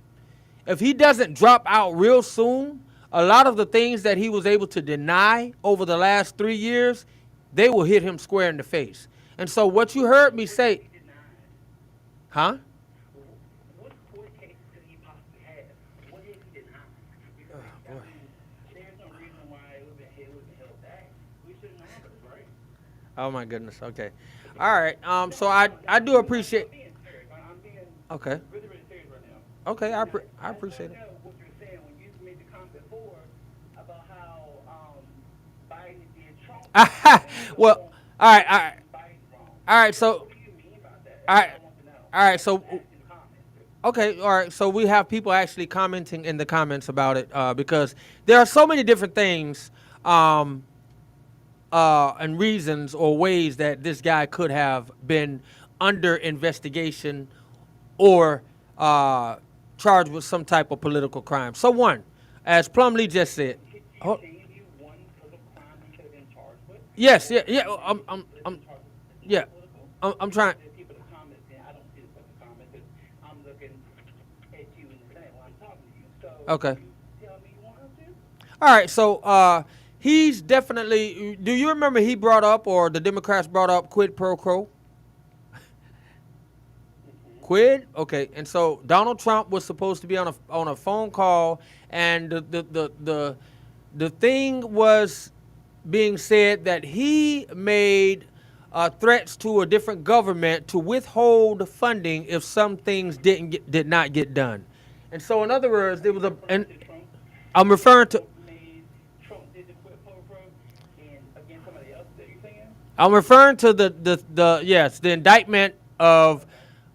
A: If he doesn't drop out real soon, a lot of the things that he was able to deny over the last 3 years, they will hit him square in the face. And so what you heard me say, huh?
C: What court cases could he possibly have? What if he denied? Because, I mean, there's no reason why it would be held back. We shouldn't have it, right?
A: Oh my goodness. Okay. All right. So I do appreciate.
C: I'm being serious. I'm being
A: Okay.
C: really, really serious right now.
A: Okay. I appreciate it.
C: I know what you're saying when you made the comment before about how Biden did Trump.
A: Well, all right.
C: Biden's wrong.
A: All right. So,
C: What do you mean by that?
A: all right.
C: I want to know.
A: All right. So,
C: Asking the comments.
A: okay. All right. So we have people actually commenting in the comments about it because there are so many different things and reasons or ways that this guy could have been under investigation or charged with some type of political crime. So one, as Plumlee just said.
C: You saying you won for the crime he could have been charged with?
A: Yes. Yeah. Yeah. I'm trying.
C: There's people in the comments saying I don't see the fucking comments because I'm looking at you in the same while I'm talking to you. So
A: Okay.
C: you tell me you want to?
A: All right. So he's definitely. Do you remember he brought up, or the Democrats brought up, quid pro quo? Quid? Okay. And so Donald Trump was supposed to be on a phone call, and the thing was being said that he made threats to a different government to withhold funding if some things did not get done. And so, in other words, there was and I'm referring to.
C: Trump did the quid pro quo and against somebody else that you're saying?
A: I'm referring to the indictment of.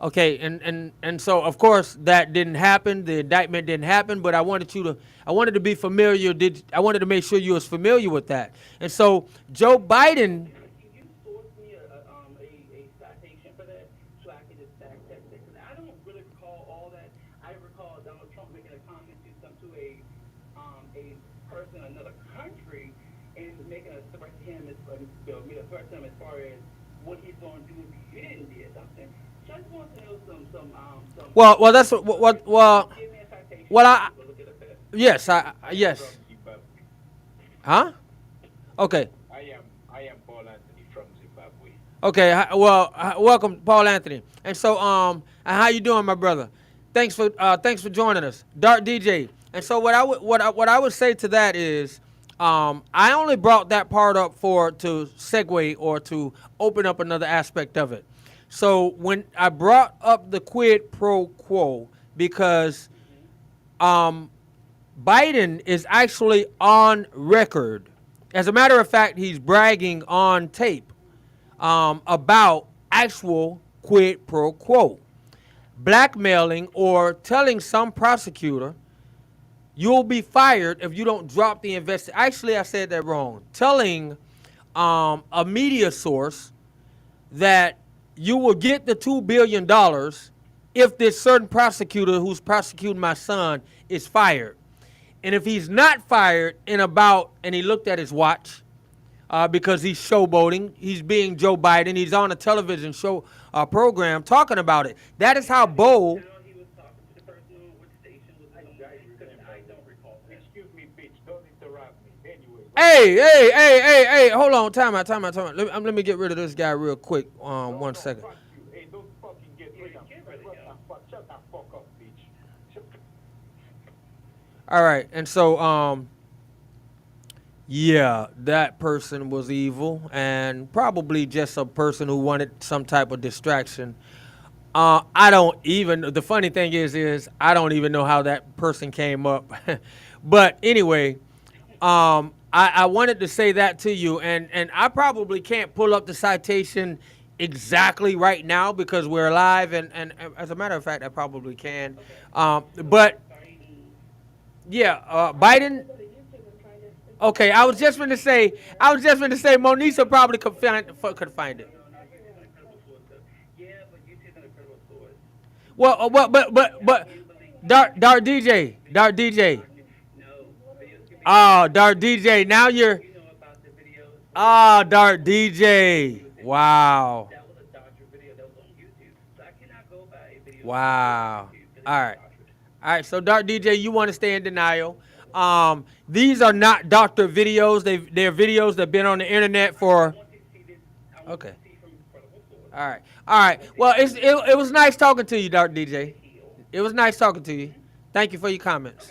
A: Okay, and so of course that didn't happen. The indictment didn't happen, but I wanted to be familiar. I wanted to make sure you was familiar with that. And so Joe Biden.
C: Can you source me a citation for that so I can just fact check that? Because I don't really recall all that. I recall Donald Trump making a comment to a person in another country and making a threat to him made a threat to him as far as what he's going to do if you didn't do something. So I just want to know some.
A: Well, that's well.
C: Give me a citation.
A: Well,
C: We'll look it up there.
A: yes, yes. Huh? Okay.
B: I am
A: Okay, welcome, Paul Anthony. And so, how you doing, my brother? Thanks for joining us, Dark DJ. And so, what I would say to that is, I only brought that part up for to segue or to open up another aspect of it. So when I brought up the quid pro quo, because um, Biden is actually on record. As a matter of fact, he's bragging on tape about actual quid pro quo, blackmailing or telling some prosecutor you'll be fired if you don't drop the investigation. Actually, I said that wrong. Telling a media source that you will get the $2 billion if this certain prosecutor who's prosecuting my son is fired. And if he's not fired and he looked at his watch, because he's showboating, he's being Joe Biden, he's on a television show program talking about it. That is how bold.
C: How he was talking to the person on which station was he? Because I don't recall that.
B: Excuse me, bitch. Don't interrupt me. Anyway.
A: Hey, hold on, time out. Let me get rid of this guy real quick. 1 second.
B: Fuck you. Hey, don't fucking get rid of me. Shut the fuck up, bitch.
A: All right, and so yeah, that person was evil and probably just a person who wanted some type of distraction. I don't even. The funny thing is I don't even know how that person came up. But anyway, I wanted to say that to you, and I probably can't pull up the citation exactly right now because we're live, and as a matter of fact, I probably can. But yeah, Biden. Okay, I was just going to say, Monisa probably could find it.
C: Yeah, but YouTube's an incredible source.
A: But, Dark DJ.
C: No, videos can be.
A: Dark DJ. Now you're,
C: You know about the videos.
A: Dark DJ. Wow.
C: That was a doctor video that was on YouTube. So I cannot go by a video.
A: Wow.
C: On YouTube 'cause it's
A: All right.
C: doctored.
A: All right, so Dark DJ, you want to stay in denial. These are not doctor videos. They're videos that've been on the internet for.
C: I want you to see this. I want
A: Okay.
C: you to see from incredible source.
A: All right. Well, it was nice talking to you, Dark DJ. It was nice talking to you. Thank you for your comments.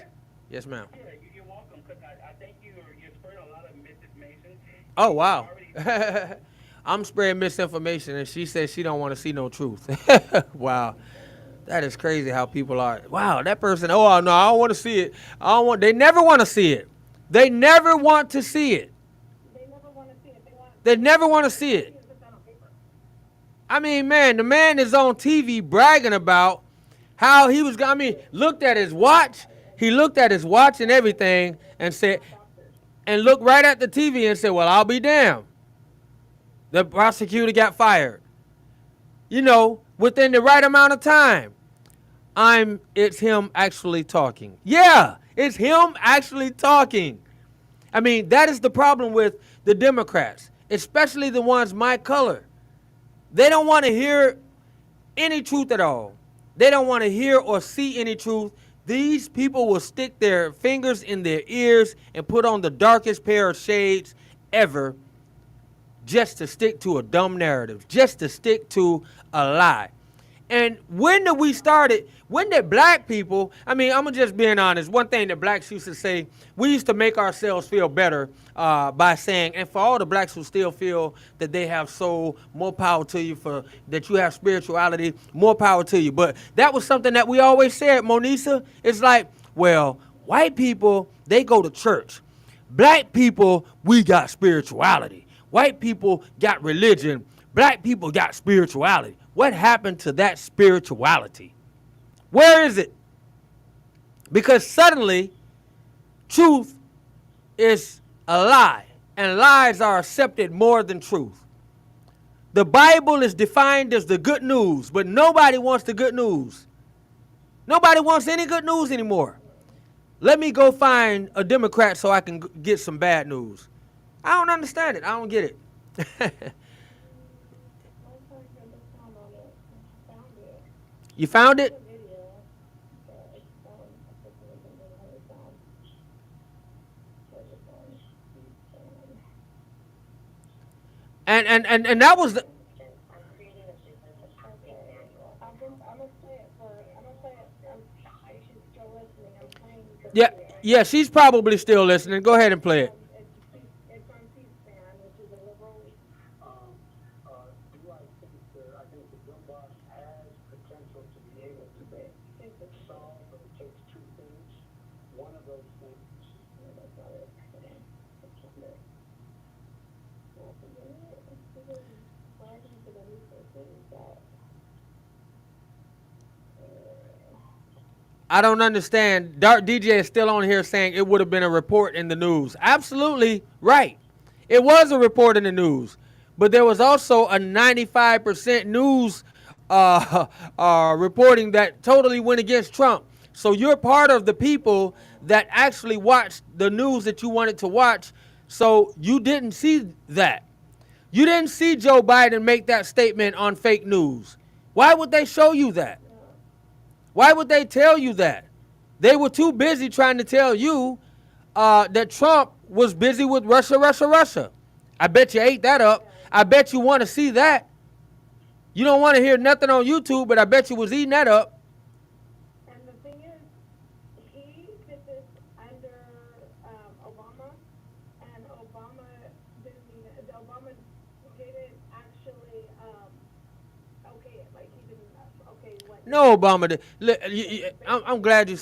A: Yes, ma'am.
C: Yeah, you're welcome. Because I think you're spreading a lot of misinformation.
A: Oh, wow. I'm spreading misinformation, and she says she don't want to see no truth. Wow. That is crazy how people are. Wow, that person, oh, no, I don't want to see it. They never want to see it. They never want to see it.
D: They never want to see it.
A: They never want to see it.
D: it's just on paper.
A: I mean, man, the man is on TV bragging about how he was, looked at his watch. He looked at his watch and everything and said, and looked right at the TV and said, well, I'll be damned. The prosecutor got fired. Within the right amount of time. It's him actually talking. Yeah, it's him actually talking. I mean, that is the problem with the Democrats, especially the ones my color. They don't want to hear any truth at all. They don't want to hear or see any truth. These people will stick their fingers in their ears and put on the darkest pair of shades ever just to stick to a dumb narrative, just to stick to a lie. And when did black people, I'm just being honest, one thing that blacks used to say, we used to make ourselves feel better by saying, and for all the blacks who still feel that they have soul, more power to you, that you have spirituality, more power to you. But that was something that we always said, Monisa. It's like, well, white people, they go to church. Black people, we got spirituality. White people got religion. Black people got spirituality. What happened to that spirituality? Where is it? Because suddenly, truth is a lie, and lies are accepted more than truth. The Bible is defined as the good news, but nobody wants the good news. Nobody wants any good news anymore. Let me go find a Democrat so I can get some bad news. I don't understand it. I don't get it. You found it? And that was the,
D: gonna play it for. I'm gonna play it. She's still listening. I'm playing the
A: Yeah,
D: video.
A: yeah, she's probably still listening. Go ahead and play it.
D: It's on C-SPAN, which is a liberal.
G: Do I think I think the bill box has potential to be able to solve, but it takes two things. One of those things.
D: That's not it.
A: I don't understand. Dark DJ is still on here saying it would have been a report in the news. Absolutely right. It was a report in the news. But there was also a 95% news reporting that totally went against Trump. So you're part of the people that actually watched the news that you wanted to watch. So you didn't see that. You didn't see Joe Biden make that statement on fake news. Why would they show you that? Why would they tell you that? They were too busy trying to tell you that Trump was busy with Russia, Russia, Russia. I bet you ate that up. I bet you want to see that. You don't want to hear nothing on YouTube, but I bet you was eating that up.
D: And the thing is, he did this under Obama, and Obama didn't actually okay it. Like he didn't okay what.
A: No, Obama did. I'm glad you.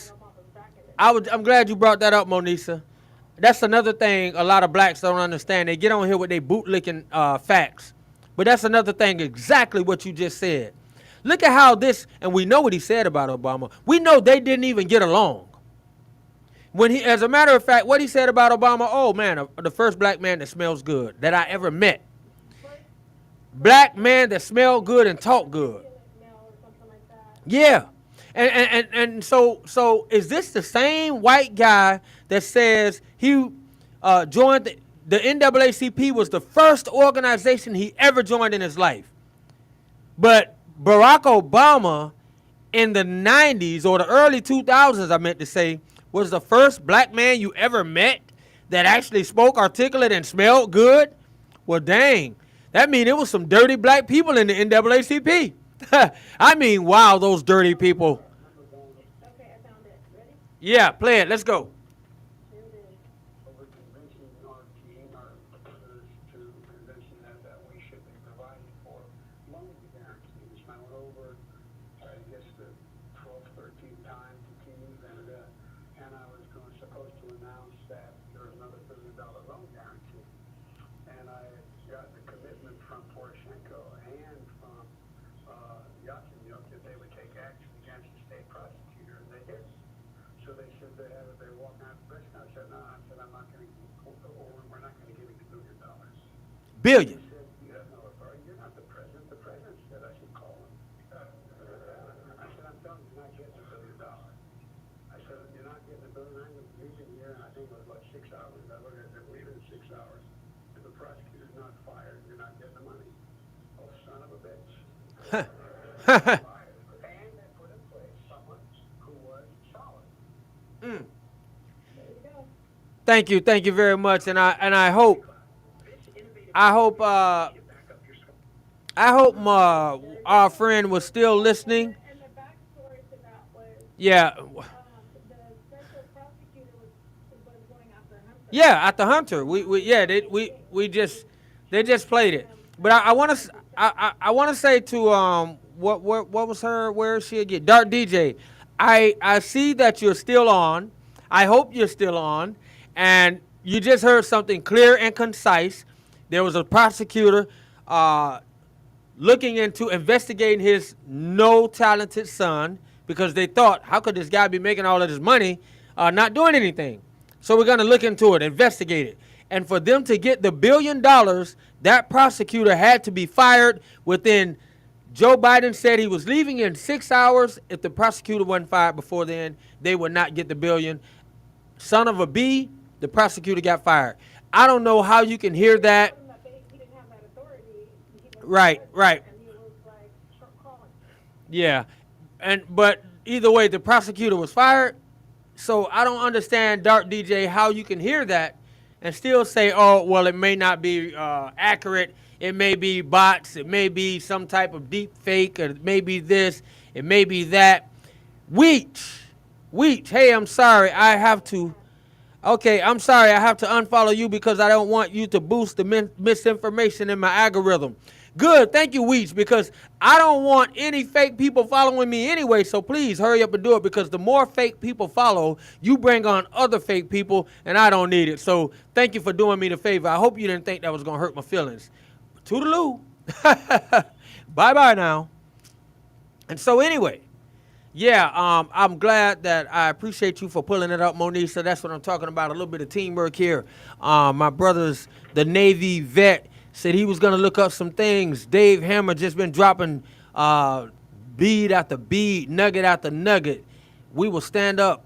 A: I'm glad you brought that up, Monisa. That's another thing a lot of blacks don't understand. They get on here with their bootlicking facts. But that's another thing, exactly what you just said. Look at how this, and we know what he said about Obama. We know they didn't even get along. When he, as a matter of fact, what he said about Obama, oh man, the first black man that smells good that I ever met. Black man that smelled good and talked good. Yeah. And so is this the same white guy that says he joined the NAACP was the first organization he ever joined in his life? But Barack Obama in the 90s or the early 2000s, I meant to say, was the first black man you ever met that actually spoke articulate and smelled good? Well, dang. That means it was some dirty black people in the NAACP. I mean, wow, those dirty people.
D: Okay, I found it. Ready?
A: Yeah, play it. Let's go.
D: Here it is.
G: We're convincing our team, our others, to convincing that we should be providing for loan guarantees. I went over, I guess, the 12th, 13th time to teams, and I was supposed to announce that there was another $1 billion loan guarantee. And I got the commitment from Poroshenko and from Yatsenyuk that they would take action against the state prosecutor, and they did. So they said they were walking out the press, and I said, no, I'm not going to, we're not going to give you $1 billion.
A: Billion.
G: He said, you have no authority, you're not the president. The president said I should call him. I said, I'm telling you, you're not getting $1 billion. I said, you're not getting $1 billion. I'm leaving here, and I think it was like 6 hours. I looked at it, leaving in 6 hours. If the prosecutor's not fired, you're not getting the money. Oh, son of a bitch. And they put in place someone who was solid.
A: Thank you very much, and I hope our friend was still listening.
D: And the backstory to that was
A: Yeah,
D: the special prosecutor was going after Hunter.
A: yeah, at the Hunter, they just played it. But I want to say to what was her, where is she again? Dark DJ. I see that you're still on. I hope you're still on, and you just heard something clear and concise. There was a prosecutor looking into investigating his no-talented son because they thought, how could this guy be making all of this money not doing anything? So we're going to look into it, investigate it. And for them to get the $1 billion, that prosecutor had to be fired within, Joe Biden said he was leaving in 6 hours. If the prosecutor wasn't fired before then, they would not get the $1 billion. Son of a B, the prosecutor got fired. I don't know how you can hear that.
D: He didn't have that authority.
A: Right.
D: And he was like calling.
A: Yeah. But either way, the prosecutor was fired. So I don't understand, Dark DJ, how you can hear that and still say, oh, well, it may not be accurate. It may be bots. It may be some type of deep fake. Or it may be this. It may be that. Wheat. Hey, I'm sorry. I have to. Okay, I'm sorry. I have to unfollow you because I don't want you to boost the misinformation in my algorithm. Good, thank you, Weech, because I don't want any fake people following me anyway, so please hurry up and do it, because the more fake people follow, you bring on other fake people, and I don't need it. So thank you for doing me the favor. I hope you didn't think that was going to hurt my feelings. Toodaloo. Bye-bye now. And so anyway, yeah, I'm glad that I appreciate you for pulling it up, Monisa. That's what I'm talking about, a little bit of teamwork here. My brother's the Navy vet. Said he was going to look up some things. Dave Hammer just been dropping bead after bead, nugget after nugget. We will stand up.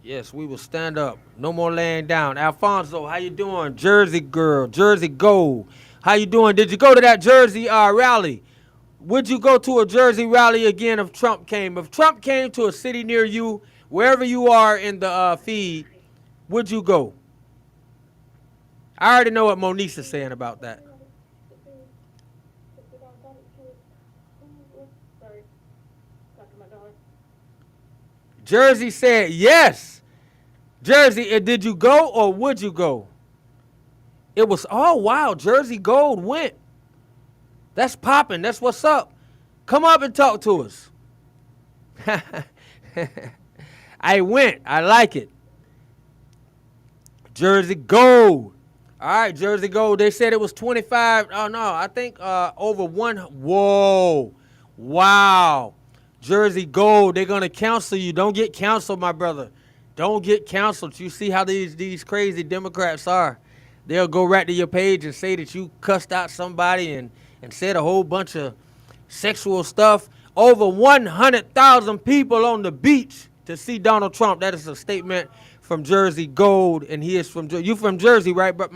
A: Yes, we will stand up. No more laying down. Alfonso, how you doing? Jersey girl, Jersey gold. How you doing? Did you go to that Jersey rally? Would you go to a Jersey rally again if Trump came? If Trump came to a city near you, wherever you are in the feed, would you go? I already know what Monisa's saying about that.
D: Sorry. Talking to my dog.
A: Jersey said yes. Jersey, did you go or would you go? It was, oh, wow, Jersey Gold went. That's popping. That's what's up. Come up and talk to us. I went. I like it. Jersey Gold. All right, Jersey Gold. They said it was 25. Oh, no, I think over one. Whoa. Wow. Jersey Gold. They're going to cancel you. Don't get canceled, my brother. Don't get canceled. You see how these crazy Democrats are. They'll go right to your page and say that you cussed out somebody and said a whole bunch of sexual stuff. Over 100,000 people on the beach to see Donald Trump. That is a statement from Jersey Gold, and he is from you from Jersey, right? But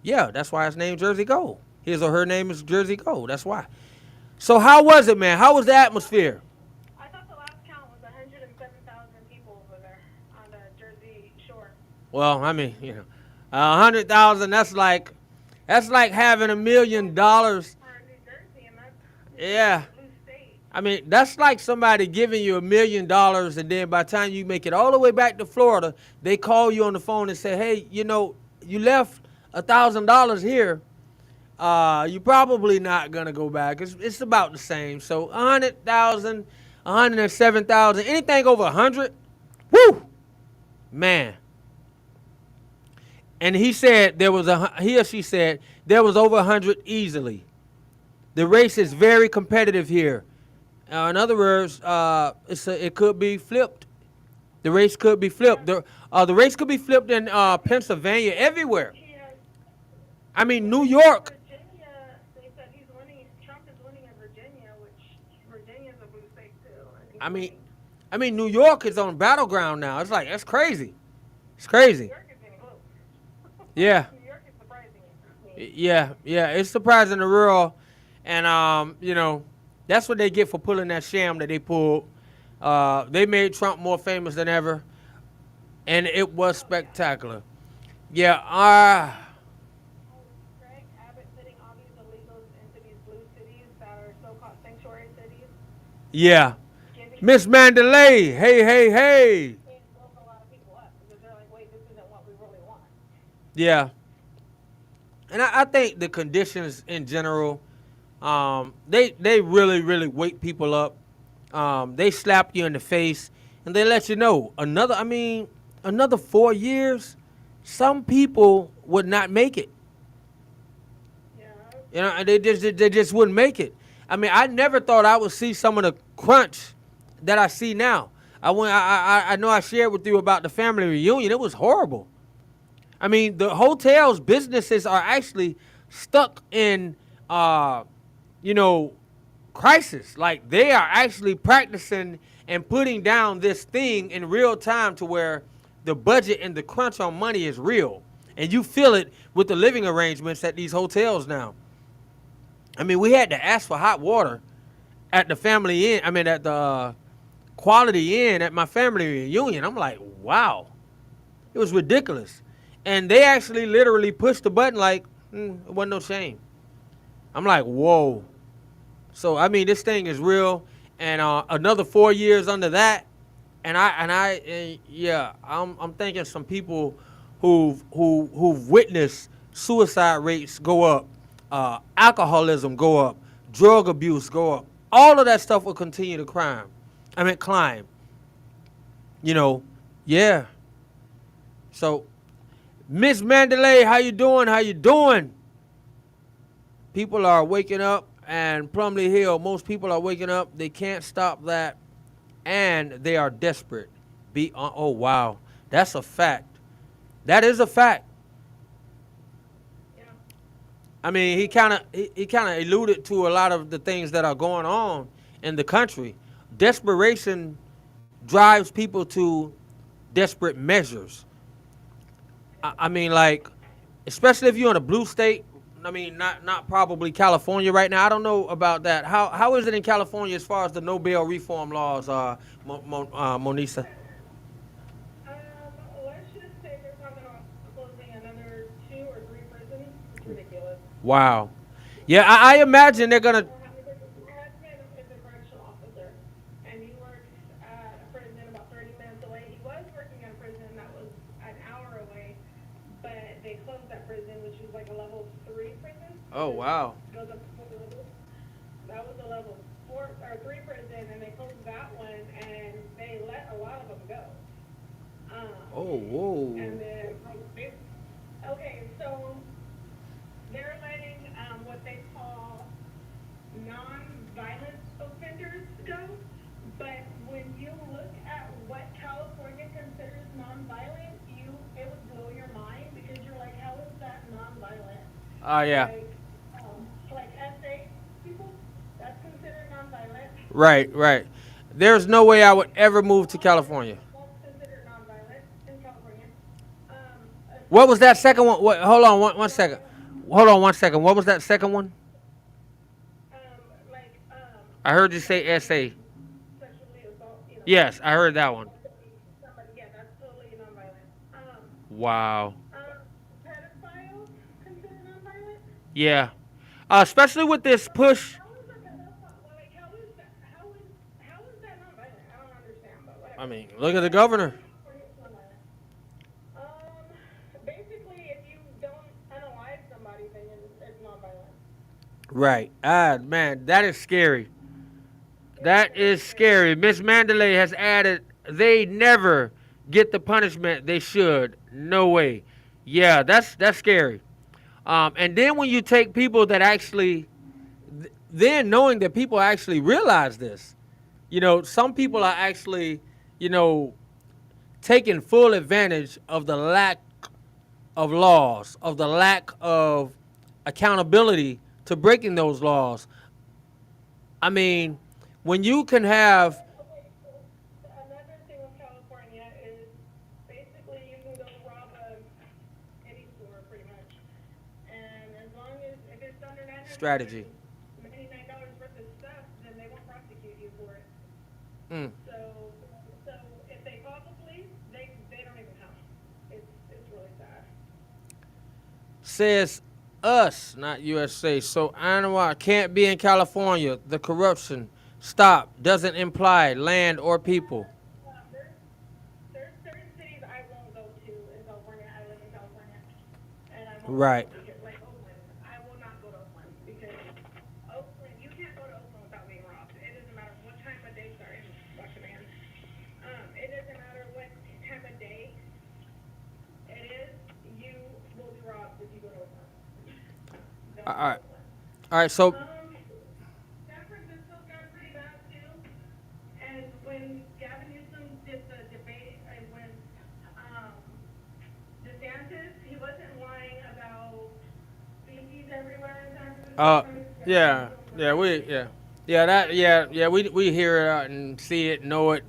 A: yeah, that's why his name Jersey Gold. His or her name is Jersey Gold. That's why. So how was it, man? How was the atmosphere?
D: I thought the last count was 107,000 people over there on the Jersey Shore.
A: Well, I mean, 100,000. That's like having $1 million.
D: For New Jersey, and that's
A: Yeah.
D: a blue state.
A: I mean, that's like somebody giving you $1 million, and then by the time you make it all the way back to Florida, they call you on the phone and say, hey, you left $1,000 here. You're probably not going to go back. It's about the same. So 100,000, 107,000, anything over 100, woo, man. And he or she said there was over 100 easily. The race is very competitive here. In other words, it could be flipped. The race could be flipped. The race could be flipped in Pennsylvania, everywhere. I mean, New York.
D: Virginia, they said Trump is winning in Virginia, which Virginia's a blue state too.
A: I mean, New York is on battleground now. It's like, that's crazy. It's crazy.
D: New York is getting close.
A: Yeah.
D: New York is surprising me.
A: Yeah, it's surprising the real, and that's what they get for pulling that sham that they pulled. They made Trump more famous than ever, and it was spectacular. Yeah,
D: Greg Abbott putting all these illegals into these blue cities that are so-called sanctuary cities.
A: yeah. Miss Mandalay, hey.
D: It woke a lot of people up because they're like, wait, this isn't what we really want.
A: Yeah. And I think the conditions in general, they really, really wake people up. They slap you in the face and they let you know another 4 years, some people would not make it.
D: Yeah.
A: They just wouldn't make it. I mean, I never thought I would see some of the crunch that I see now. I know I shared with you about the family reunion. It was horrible. I mean, the hotels, businesses are actually stuck in, crisis. Like, they are actually practicing and putting down this thing in real time to where the budget and the crunch on money is real. And you feel it with the living arrangements at these hotels now. I mean, we had to ask for hot water at the family inn. I mean, at the Quality Inn at my family reunion. I'm like, wow. It was ridiculous. And they actually literally pushed the button like, it wasn't no shame. I'm like, whoa. So, I mean, this thing is real. and another 4 years under that, yeah, I'm thinking some people who've witnessed suicide rates go up, alcoholism go up, drug abuse go up. All of that stuff will continue to climb. You know, yeah. So, Miss Mandalay, how you doing? How you doing? People are waking up, and Plumley Hill, most people are waking up. They can't stop that, and they are desperate. Oh wow, that's a fact. That is a fact.
D: Yeah.
A: I mean, he kind of alluded to a lot of the things that are going on in the country. Desperation drives people to desperate measures. I mean, like, especially if you're in a blue state. I mean, not probably California right now. I don't know about that. How is it in California as far as the no bail reform laws, Monisa?
D: Let's just say they're talking about closing another 2 or 3 prisons. It's ridiculous.
A: Wow. Yeah, I imagine they're gonna.
D: My husband is a correctional officer, and he works at a prison about 30 minutes away. He was working at a prison that was an hour away, but they closed that prison, which was like a level 3 prison.
A: Oh wow.
D: Goes up to 4 levels. That was a level 4 or 3 prison, and they closed that one, and they let a lot of them go.
A: Oh whoa.
D: And then, okay, so they're letting what they call non-violent offenders go, but when you look at what California considers non-violent, it would blow your mind because you're like, how is that non-violent?
A: Yeah.
D: Like SA people, that's considered non-violent.
A: Right. There's no way I would ever move to California.
D: That's considered non-violent in California.
A: What was that second one? Hold on one second. Hold on 1 second. What was that second one?
D: Like
A: I heard you say SA.
D: sexually assault,
A: Yes, I heard that one.
D: somebody, yeah, that's totally non-violent.
A: Wow.
D: Pedophile considered non-violent?
A: Yeah. Especially with this push.
D: How is that pedophile? Like, how is that non-violent? I don't understand, but whatever.
A: I mean, look at the governor.
D: Basically, if you don't unalive somebody, then it's non-violent.
A: Right. Man, that is scary. That is scary. Miss Mandalay has added, they never get the punishment they should. No way. Yeah, that's scary. And then when you take people that actually, then knowing that people actually realize this, some people are actually, taking full advantage of the lack of laws, of the lack of accountability to breaking those laws. I mean, when you can have.
D: Another thing with California is basically you can go rob any store pretty much, and as long as if it's under $900
A: Strategy.
D: $99 worth of stuff, then they won't prosecute you for it.
A: Mm.
D: So if they call the police, they don't even come. It's really sad.
A: Says us, not USA. So Anwar can't be in California. The corruption stop doesn't imply land or people.
D: There's certain cities I won't go to in California. I live in California, and I won't
A: Right.
D: go to, like Oakland. I will not go to Oakland because Oakland, you can't go to Oakland without being robbed. It doesn't matter what time of day. Sorry, watch your man. It doesn't matter what time of day it is. You will be robbed if you go to Oakland. Don't
A: All
D: go to
A: right.
D: Oakland.
A: All right. So
D: San Francisco's got pretty bad too. And when Gavin Newsom did the debate, and when DeSantis, he wasn't lying about species everywhere in San Francisco. We hear it and see it, know it.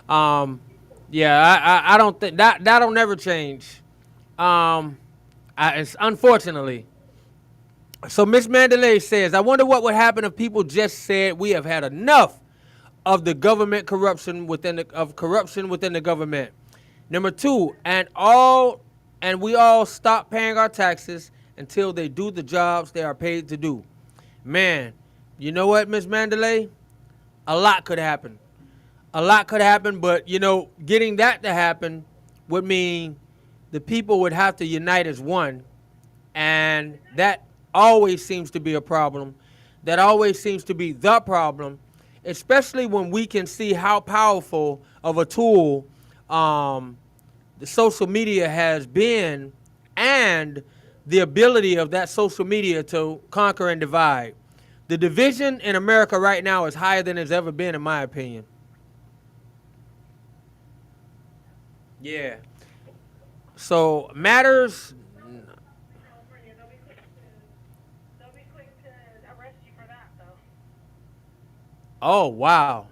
D: I don't think that'll never change. It's unfortunately. So Miss Mandalay says, I wonder what would happen if people just said we have had enough of the government corruption within the government. Number 2, and we all stop paying our taxes until they do the jobs they are paid to do. Man, you know what, Miss Mandalay?
A: a lot could happen. A lot could happen, but you know, getting that to happen would mean the people would have to unite as one, and that always seems to be a problem. That always seems to be the problem, especially when we can see how powerful of a tool the social media has been, and the ability of that social media to conquer and divide. The division in America right now is higher than it's ever been, in my opinion. Yeah. So matters.
D: California, they'll be quick to arrest you for that, though.
A: Oh wow.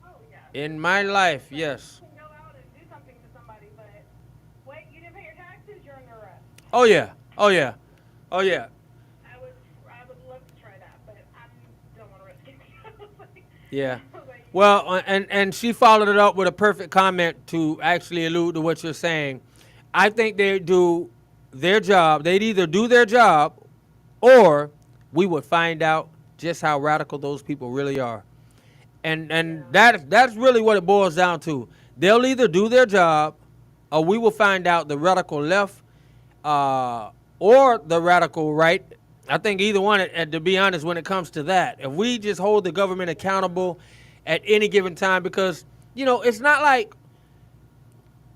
D: Oh, yeah.
A: In my life, yes.
D: You can go out and do something to somebody, but wait, you didn't pay your taxes, you're under arrest.
A: Oh yeah. Oh yeah. Oh yeah.
D: I would love to try that, but I don't want to risk it. Like,
A: Yeah.
D: like,
A: Well, and she followed it up with a perfect comment to actually allude to what you're saying. I think they do their job. They'd either do their job, or we would find out just how radical those people really are. And that's really what it boils down to. They'll either do their job, or we will find out the radical left, or the radical right. I think either one. And to be honest, when it comes to that, if we just hold the government accountable at any given time, because you know it's not like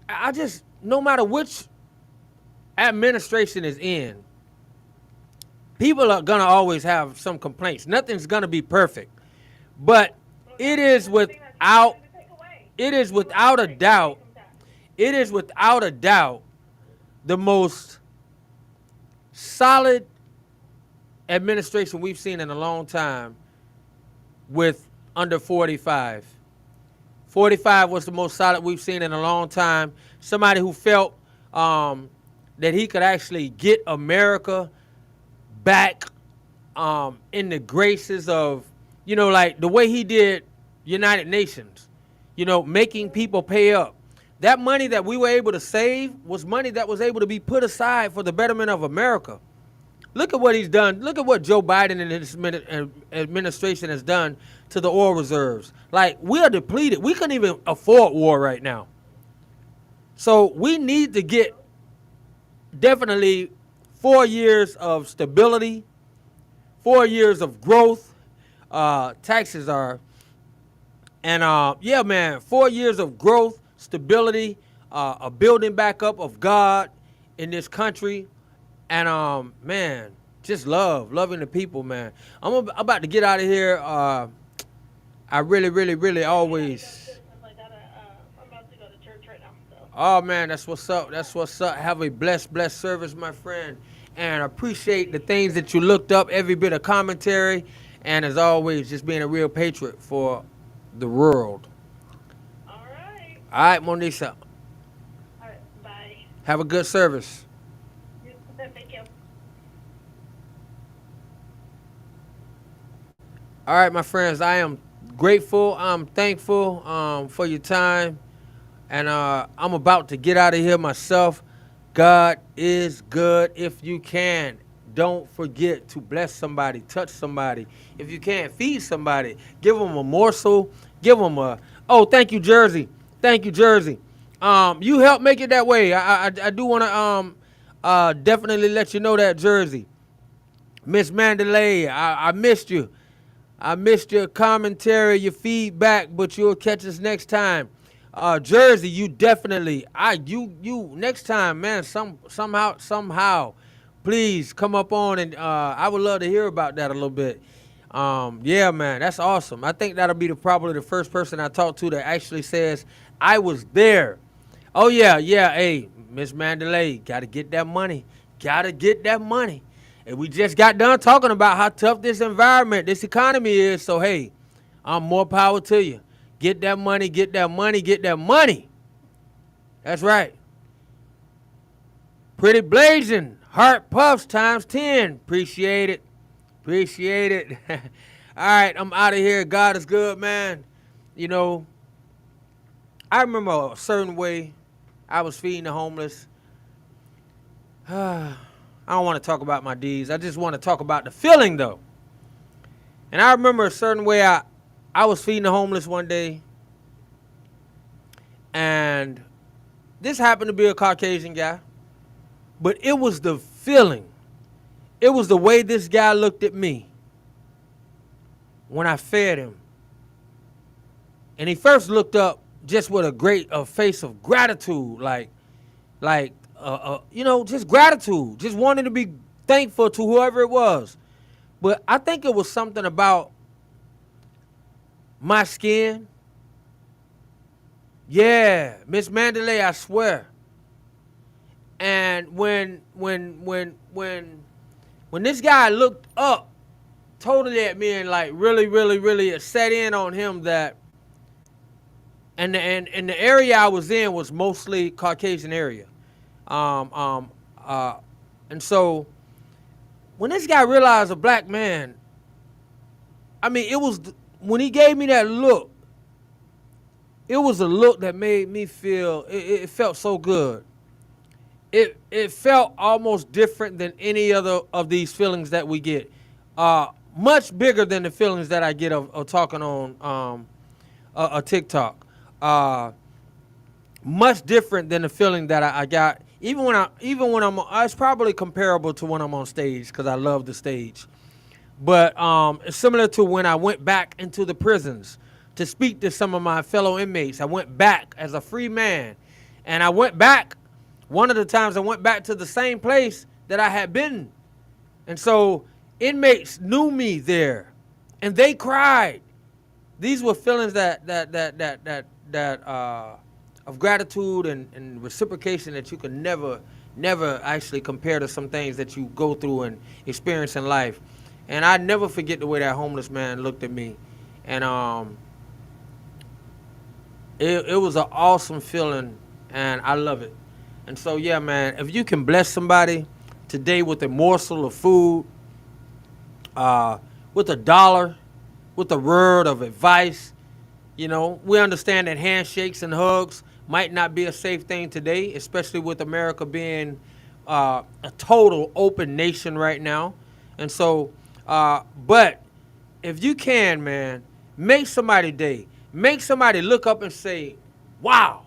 A: I just no matter which administration is in, people are gonna always have some complaints. Nothing's gonna be perfect, but it is without a doubt. It is without a doubt the most solid administration we've seen in a long time with under 45. 45 was the most solid we've seen in a long time. Somebody who felt that he could actually get America back in the graces of, you know, like the way he did United Nations, you know, making people pay up. That money that we were able to save was money that was able to be put aside for the betterment of America. Look at what he's done. Look at what Joe Biden and his administration has done to the oil reserves. Like, we are depleted. We couldn't even afford war right now. So we need to get definitely 4 years of stability, 4 years of growth. Taxes are, and yeah, man, 4 years of growth, stability, a building back up of God in this country. And man, just loving the people, man. I'm about to get out of here. I really always.
D: I'm about to go to church right now. So.
A: Oh man, that's what's up. That's what's up. Have a blessed service, my friend. And I appreciate the things that you looked up, every bit of commentary, and as always, just being a real patriot for the world.
D: All right.
A: All right, Monisa.
D: All right. Bye.
A: Have a good service.
D: Thank you.
A: All right, my friends, I am grateful. I'm thankful for your time. And I'm about to get out of here myself. God is good. If you can, don't forget to bless somebody, touch somebody. If you can't, feed somebody. Give them a morsel. Give them a, oh, thank you, Jersey. Thank you, Jersey. You helped make it that way. I do want to definitely let you know that, Jersey. Miss Mandalay, I missed you. I missed your commentary, your feedback, but you'll catch us next time. Jersey, you definitely, you next time, man. Somehow, please come up on and I would love to hear about that a little bit. Yeah, man, that's awesome. I think that'll be probably the first person I talk to that actually says I was there. Oh yeah. Hey, Miss Mandalay, gotta get that money. And we just got done talking about how tough this environment, this economy is. So hey, more power to you. Get that money. That's right. Pretty blazing. Heart puffs times 10. Appreciate it. All right, I'm out of here. God is good, man. You know, I remember a certain way I was feeding the homeless. I don't want to talk about my deeds. I just want to talk about the feeling, though. And I remember a certain way I was feeding the homeless one day, and this happened to be a Caucasian guy, but it was the feeling. It was the way this guy looked at me when I fed him. And he first looked up just with a face of gratitude, just gratitude, just wanting to be thankful to whoever it was. But I think it was something about my skin. Yeah, Miss Mandalay, I swear. And when this guy looked up totally at me and like really, really, really it set in on him that, and the area I was in was mostly Caucasian area. And so when this guy realized a black man, I mean, when he gave me that look, it was a look that made me feel, it felt so good. It felt almost different than any other of these feelings that we get. Much bigger than the feelings that I get of talking on a TikTok. Much different than the feeling that I got even when I'm it's probably comparable to when I'm on stage because I love the stage. But it's similar to when I went back into the prisons to speak to some of my fellow inmates. I went back as a free man, and I went back. One of the times I went back to the same place that I had been, and so inmates knew me there, and they cried. These were feelings that of gratitude and reciprocation that you can never actually compare to some things that you go through and experience in life. And I never forget the way that homeless man looked at me, and it was an awesome feeling, and I love it. And so yeah, man, if you can bless somebody today with a morsel of food, with $1, with a word of advice, we understand that handshakes and hugs might not be a safe thing today, especially with America being a total open nation right now. And so, but if you can, man, make somebody's day. Make somebody look up and say, wow,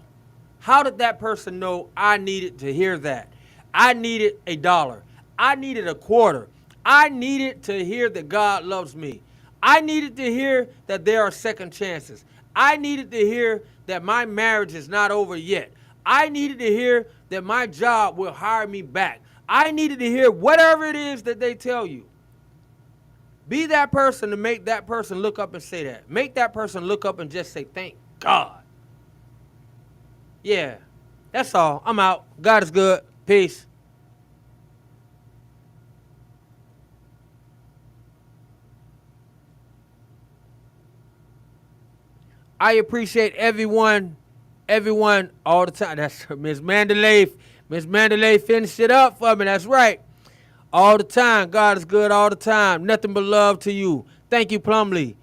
A: how did that person know I needed to hear that? I needed $1. I needed a quarter. I needed to hear that God loves me. I needed to hear that there are second chances. I needed to hear that my marriage is not over yet. I needed to hear that my job will hire me back. I needed to hear whatever it is that they tell you. Be that person to make that person look up and say that. Make that person look up and just say, thank God. Yeah, that's all. I'm out. God is good. Peace. I appreciate everyone all the time. That's Miss Mandalay. Miss Mandalay finished it up for me. That's right. All the time. God is good all the time. Nothing but love to you. Thank you, Plumley.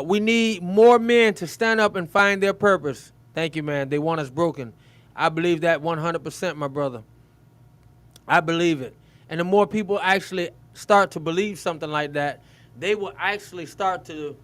A: We need more men to stand up and find their purpose. Thank you, man. They want us broken. I believe that 100%, my brother. I believe it. And the more people actually start to believe something like that, they will actually start to